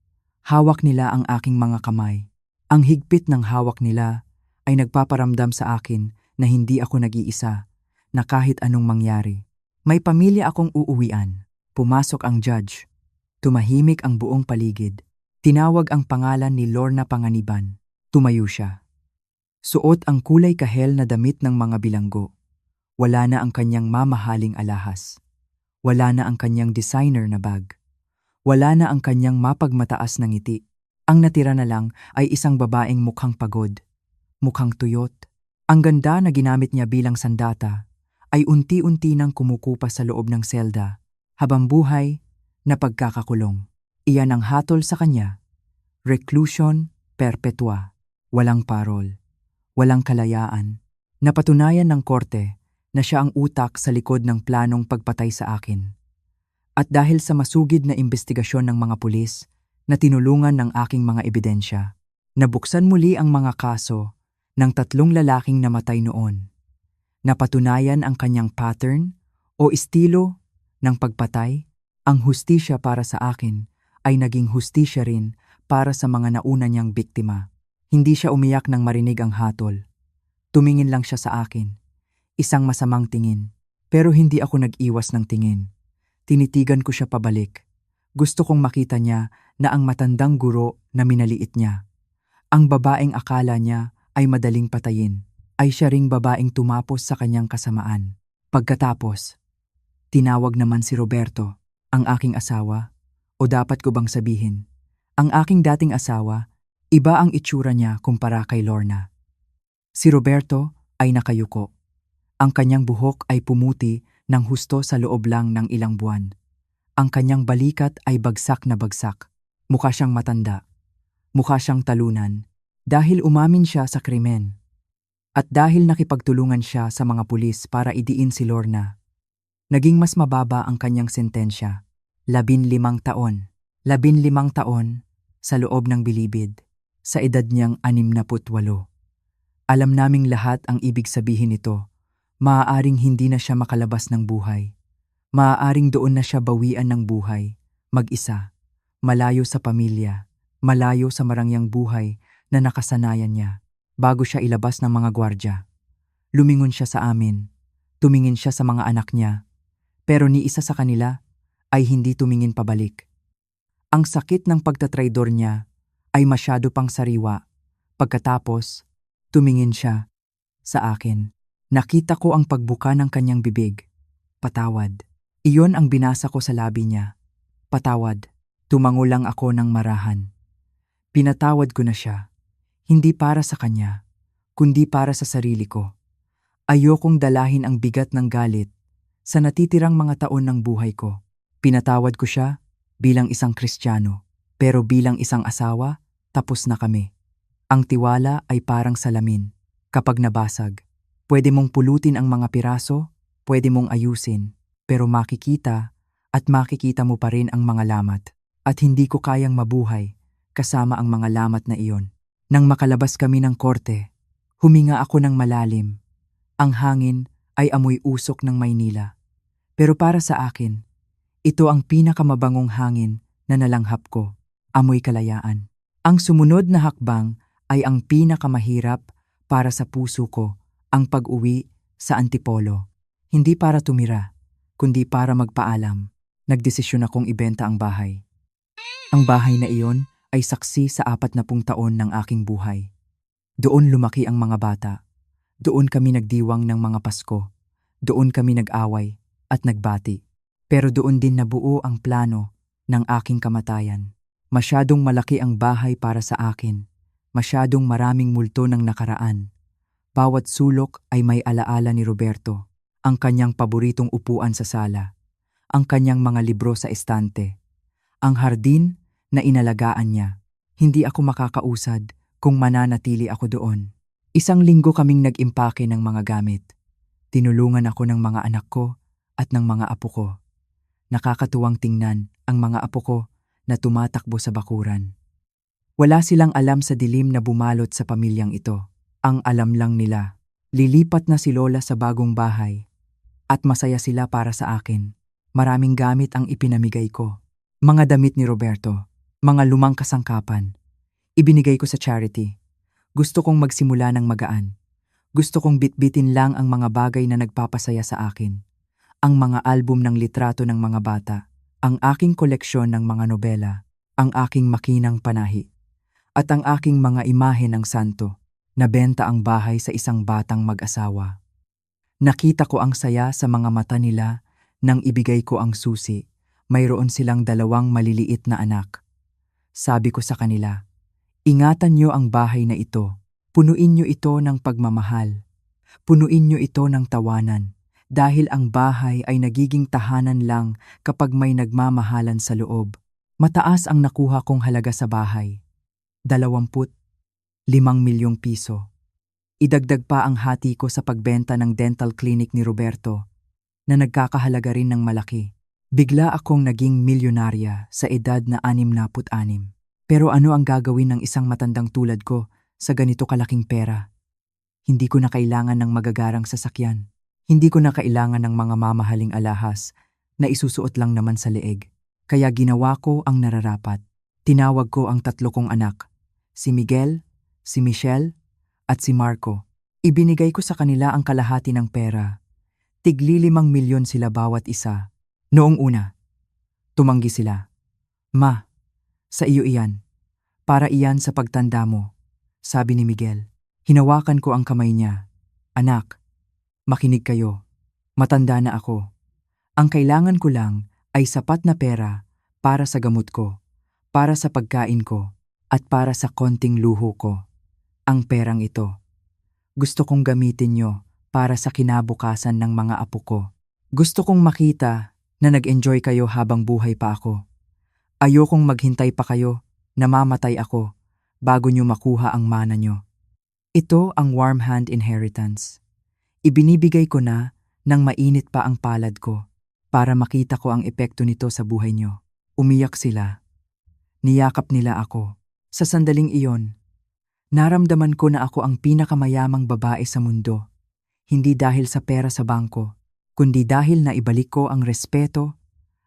Hawak nila ang aking mga kamay. Ang higpit ng hawak nila ay nagpaparamdam sa akin na hindi ako nag-iisa, na kahit anong mangyari. May pamilya akong uuwian. Pumasok ang judge. Tumahimik ang buong paligid. Tinawag ang pangalan ni Lorna Panganiban. Tumayo siya. Suot ang kulay kahel na damit ng mga bilanggo. Wala na ang kanyang mamahaling alahas. Wala na ang kanyang designer na bag. Wala na ang kanyang mapagmataas na ngiti. Ang natira na lang ay isang babaeng mukhang pagod, mukhang tuyot. Ang ganda na ginamit niya bilang sandata ay unti-unti nang kumukupa sa loob ng selda, habang buhay na pagkakakulong. Iyan ang hatol sa kanya. Reclusion perpetua. Walang parol. Walang kalayaan. Napatunayan ng korte na siya ang utak sa likod ng planong pagpatay sa akin. At dahil sa masugid na investigasyon ng mga pulis na tinulungan ng aking mga ebidensya, nabuksan muli ang mga kaso ng 3 lalaking namatay noon. Napatunayan ang kanyang pattern o estilo ng pagpatay. Ang hustisya para sa akin ay naging hustisya rin para sa mga nauna niyang biktima. Hindi siya umiyak nang marinig ang hatol. Tumingin lang siya sa akin. Isang masamang tingin. Pero hindi ako nag-iwas ng tingin. Tinitigan ko siya pabalik. Gusto kong makita niya na ang matandang guro na minaliit niya. Ang babaeng akala niya ay madaling patayin, ay siya ring babaeng tumapos sa kanyang kasamaan. Pagkatapos, tinawag naman si Roberto, ang aking asawa, o dapat ko bang sabihin, ang aking dating asawa, iba ang itsura niya kumpara kay Lorna. Si Roberto ay nakayuko. Ang kanyang buhok ay pumuti ng husto sa loob lang ng ilang buwan. Ang kanyang balikat ay bagsak na bagsak. Mukha siyang matanda. Mukha siyang talunan. Dahil umamin siya sa krimen. At dahil nakipagtulungan siya sa mga pulis para idiin si Lorna, naging mas mababa ang kanyang sentensya. 15 taon. 15 taon sa loob ng bilibid. Sa edad niyang 68. Alam naming lahat ang ibig sabihin nito. Maaaring hindi na siya makalabas ng buhay. Maaaring doon na siya bawian ng buhay. Mag-isa. Malayo sa pamilya. Malayo sa marangyang buhay na nakasanayan niya. Bago siya ilabas ng mga gwardya. Lumingon siya sa amin. Tumingin siya sa mga anak niya. Pero ni isa sa kanila ay hindi tumingin pabalik. Ang sakit ng pagtatraidor niya ay masyado pang sariwa. Pagkatapos, tumingin siya sa akin. Nakita ko ang pagbuka ng kanyang bibig. Patawad. Iyon ang binasa ko sa labi niya. Patawad. Tumango lang ako ng marahan. Pinatawad ko na siya. Hindi para sa kanya, kundi para sa sarili ko. Ayokong dalahin ang bigat ng galit sa natitirang mga taon ng buhay ko. Pinatawad ko siya bilang isang Kristiyano, pero bilang isang asawa, tapos na kami. Ang tiwala ay parang salamin. Kapag nabasag, pwede mong pulutin ang mga piraso, pwede mong ayusin, pero makikita at makikita mo pa rin ang mga lamat. At hindi ko kayang mabuhay kasama ang mga lamat na iyon. Nang makalabas kami ng korte, huminga ako ng malalim. Ang hangin ay amoy usok ng Maynila. Pero para sa akin, ito ang pinakamabangong hangin na nalanghap ko, amoy kalayaan. Ang sumunod na hakbang ay ang pinakamahirap para sa puso ko, ang pag-uwi sa Antipolo. Hindi para tumira, kundi para magpaalam. Nagdesisyon akong ibenta ang bahay. Ang bahay na iyon ay saksi sa 40 taon ng aking buhay. Doon lumaki ang mga bata. Doon kami nagdiwang ng mga Pasko. Doon kami nag-away at nagbati. Pero doon din nabuo ang plano ng aking kamatayan. Masyadong malaki ang bahay para sa akin. Masyadong maraming multo ng nakaraan. Bawat sulok ay may alaala ni Roberto. Ang kanyang paboritong upuan sa sala. Ang kanyang mga libro sa estante. Ang hardin na inalagaan niya. Hindi ako makakausad kung mananatili ako doon. Isang linggo kaming nag-impake ng mga gamit. Tinulungan ako ng mga anak ko at ng mga apo ko. Nakakatuwang tingnan ang mga apo ko na tumatakbo sa bakuran. Wala silang alam sa dilim na bumalot sa pamilyang ito. Ang alam lang nila, lilipat na si Lola sa bagong bahay at masaya sila para sa akin. Maraming gamit ang ipinamigay ko. Mga damit ni Roberto. Mga lumang kasangkapan. Ibinigay ko sa charity. Gusto kong magsimula ng magaan. Gusto kong bitbitin lang ang mga bagay na nagpapasaya sa akin. Ang mga album ng litrato ng mga bata. Ang aking koleksyon ng mga nobela. Ang aking makinang panahi. At ang aking mga imahe ng santo. Nabenta ang bahay sa isang batang mag-asawa. Nakita ko ang saya sa mga mata nila nang ibigay ko ang susi. Mayroon silang 2 maliliit na anak. Sabi ko sa kanila, ingatan niyo ang bahay na ito. Punuin niyo ito ng pagmamahal. Punuin niyo ito ng tawanan. Dahil ang bahay ay nagiging tahanan lang kapag may nagmamahalan sa loob. Mataas ang nakuha kong halaga sa bahay. 25 milyong piso. Idagdag pa ang hati ko sa pagbenta ng dental clinic ni Roberto na nagkakahalaga rin ng malaki. Bigla akong naging milyonarya sa edad na 66. Pero ano ang gagawin ng isang matandang tulad ko sa ganito kalaking pera? Hindi ko na kailangan ng magagarang sasakyan. Hindi ko na kailangan ng mga mamahaling alahas na isusuot lang naman sa leeg. Kaya ginawa ko ang nararapat. Tinawag ko ang 3 kong anak, si Miguel, si Michelle, at si Marco. Ibinigay ko sa kanila ang kalahati ng pera. Tigli 5 milyon sila bawat isa. Noong una, tumanggi sila. Ma, sa iyo iyan. Para iyan sa pagtanda mo, sabi ni Miguel. Hinawakan ko ang kamay niya. Anak, makinig kayo. Matanda na ako. Ang kailangan ko lang ay sapat na pera para sa gamot ko, para sa pagkain ko, at para sa konting luho ko. Ang perang ito, gusto kong gamitin nyo para sa kinabukasan ng mga apo ko. Gusto kong makita na nag-enjoy kayo habang buhay pa ako. Ayokong maghintay pa kayo, namamatay ako, bago nyo makuha ang mana nyo. Ito ang warm hand inheritance. Ibinibigay ko na nang mainit pa ang palad ko para makita ko ang epekto nito sa buhay nyo. Umiyak sila. Niyakap nila ako. Sa sandaling iyon, naramdaman ko na ako ang pinakamayamang babae sa mundo. Hindi dahil sa pera sa bangko, kundi dahil na ibalik ko ang respeto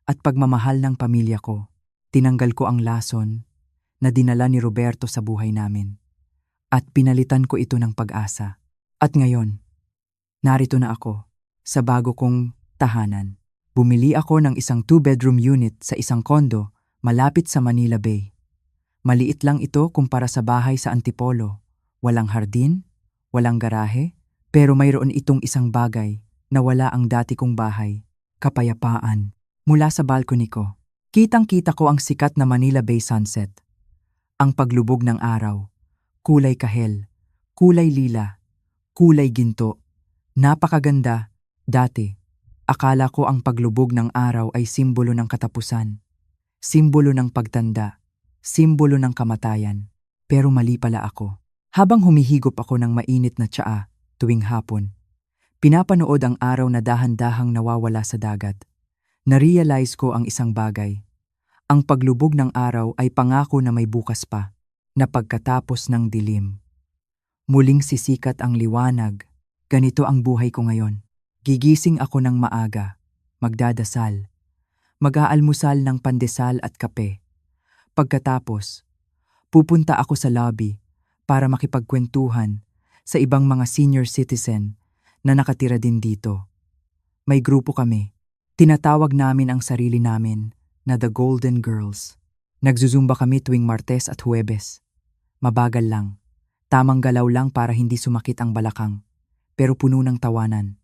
at pagmamahal ng pamilya ko. Tinanggal ko ang lason na dinala ni Roberto sa buhay namin. At pinalitan ko ito ng pag-asa. At ngayon, narito na ako sa bago kong tahanan. Bumili ako ng isang 2-bedroom unit sa isang kondo malapit sa Manila Bay. Maliit lang ito kumpara sa bahay sa Antipolo. Walang hardin, walang garahe, pero mayroon itong isang bagay na wala ang dati kong bahay. Kapayapaan. Mula sa balcony ko, kitang-kita ko ang sikat na Manila Bay sunset. Ang paglubog ng araw. Kulay kahel, kulay lila, kulay ginto. Napakaganda. Dati, akala ko ang paglubog ng araw ay simbolo ng katapusan, simbolo ng pagtanda, simbolo ng kamatayan. Pero mali pala ako. Habang humihigop ako ng mainit na tsaa tuwing hapon, pinapanood ang araw na dahan-dahang nawawala sa dagat. Narealize ko ang isang bagay. Ang paglubog ng araw ay pangako na may bukas pa. Na pagkatapos ng dilim, muling sisikat ang liwanag. Ganito ang buhay ko ngayon. Gigising ako ng maaga, magdadasal, mag-aalmusal ng pandesal at kape. Pagkatapos, pupunta ako sa lobby para makipagkwentuhan sa ibang mga senior citizen na nakatira din dito. May grupo kami. Tinatawag namin ang sarili namin na The Golden Girls. Nagzuzumba kami tuwing Martes at Huwebes. Mabagal lang, tamang galaw lang para hindi sumakit ang balakang, pero puno ng tawanan,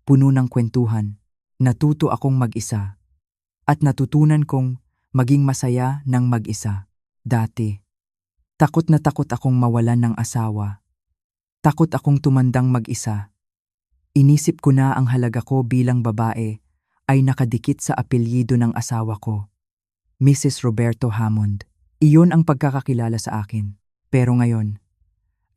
puno ng kwentuhan. Natuto akong mag-isa, at natutunan kong maging masaya ng mag-isa. Dati, takot na takot akong mawalan ng asawa. Takot akong tumandang mag-isa. Inisip ko na ang halaga ko bilang babae ay nakadikit sa apelyido ng asawa ko, Mrs. Roberto Hammond. Iyon ang pagkakakilala sa akin. Pero ngayon,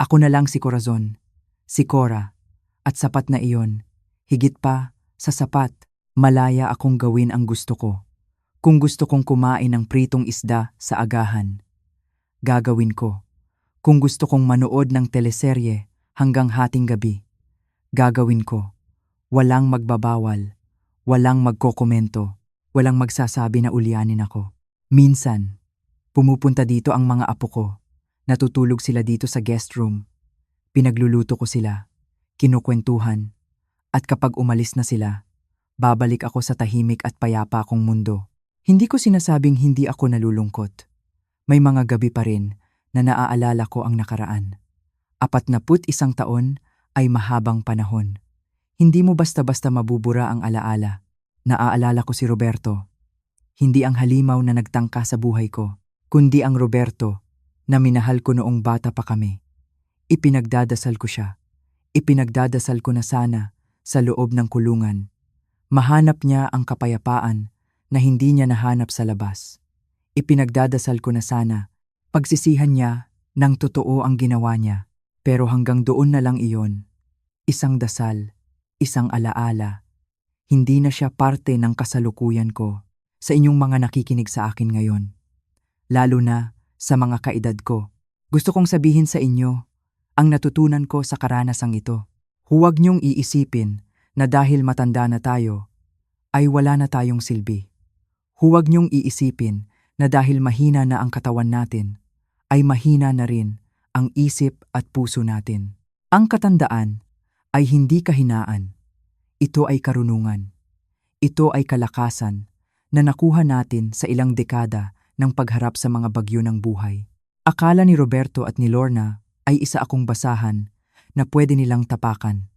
ako na lang si Corazon, si Cora, at sapat na iyon. Higit pa, sa sapat, malaya akong gawin ang gusto ko. Kung gusto kong kumain ng pritong isda sa agahan, gagawin ko. Kung gusto kong manood ng teleserye hanggang hating gabi, gagawin ko. Walang magbabawal, walang magkokomento, walang magsasabi na ulyanin ako. Minsan, pumupunta dito ang mga apo ko. Natutulog sila dito sa guest room. Pinagluluto ko sila, kinukwentuhan, at kapag umalis na sila, babalik ako sa tahimik at payapa kong mundo. Hindi ko sinasabing hindi ako nalulungkot. May mga gabi pa rin na naaalala ko ang nakaraan. 41 taon ay mahabang panahon. Hindi mo basta-basta mabubura ang alaala. Naaalala ko si Roberto. Hindi ang halimaw na nagtangka sa buhay ko, kundi ang Roberto na minahal ko noong bata pa kami. Ipinagdadasal ko siya. Ipinagdadasal ko na sana sa loob ng kulungan. Mahanap niya ang kapayapaan na hindi niya nahanap sa labas. Ipinagdadasal ko na sana pagsisihan niya ng totoo ang ginawa niya. Pero hanggang doon na lang iyon. Isang dasal, isang alaala. Hindi na siya parte ng kasalukuyan ko sa inyong mga nakikinig sa akin ngayon. Lalo na sa mga kaedad ko. Gusto kong sabihin sa inyo ang natutunan ko sa karanasang ito. Huwag niyong iisipin na dahil matanda na tayo, ay wala na tayong silbi. Huwag niyong iisipin na dahil mahina na ang katawan natin, ay mahina na rin ang isip at puso natin. Ang katandaan ay hindi kahinaan. Ito ay karunungan. Ito ay kalakasan na nakuha natin sa ilang dekada ng pagharap sa mga bagyo ng buhay. Akala ni Roberto at ni Lorna ay isa akong basahan na pwede nilang tapakan.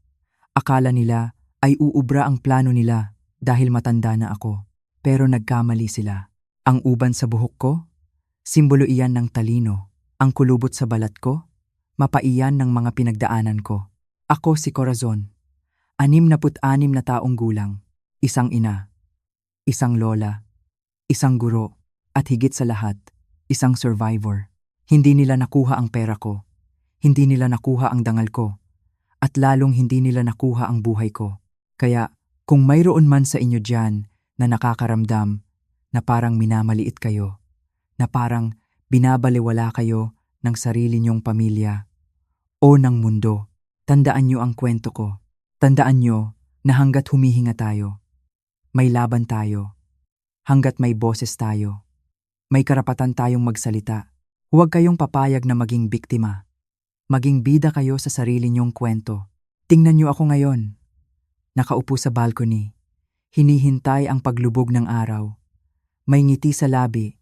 Akala nila ay uubra ang plano nila dahil matanda na ako. Pero nagkamali sila. Ang uban sa buhok ko, simbolo iyan ng talino. Ang kulubot sa balat ko, mapaiyan ng mga pinagdaanan ko. Ako si Corazon, 66 na taong gulang, isang ina, isang lola, isang guro, at higit sa lahat, isang survivor. Hindi nila nakuha ang pera ko, hindi nila nakuha ang dangal ko, at lalong hindi nila nakuha ang buhay ko. Kaya, kung mayroon man sa inyo dyan na nakakaramdam na parang minamaliit kayo, na parang binabaliwala kayo ng sarili niyong pamilya o ng mundo, tandaan niyo ang kwento ko. Tandaan niyo na hanggat humihinga tayo, may laban tayo. Hanggat may boses tayo, may karapatan tayong magsalita. Huwag kayong papayag na maging biktima. Maging bida kayo sa sarili niyong kwento. Tingnan niyo ako ngayon. Nakaupo sa balcony. Hinihintay ang paglubog ng araw. May ngiti sa labi.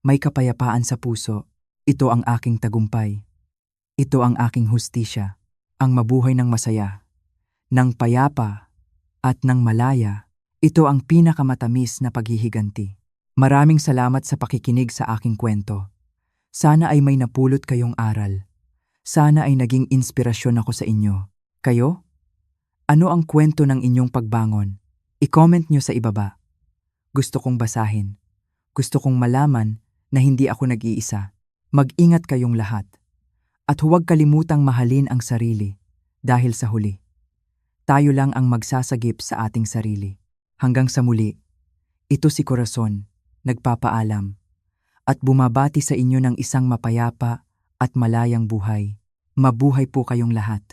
May kapayapaan sa puso. Ito ang aking tagumpay. Ito ang aking hustisya. Ang mabuhay ng masaya, ng payapa, at ng malaya. Ito ang pinakamatamis na paghihiganti. Maraming salamat sa pakikinig sa aking kwento. Sana ay may napulot kayong aral. Sana ay naging inspirasyon ako sa inyo. Kayo? Ano ang kwento ng inyong pagbangon? I-comment nyo sa ibaba. Gusto kong basahin. Gusto kong malaman na hindi ako nag-iisa. Mag-ingat kayong lahat. At huwag kalimutang mahalin ang sarili. Dahil sa huli, tayo lang ang magsasagip sa ating sarili. Hanggang sa muli, ito si Corazon, nagpapaalam, at bumabati sa inyo ng isang mapayapa at malayang buhay. Mabuhay po kayong lahat.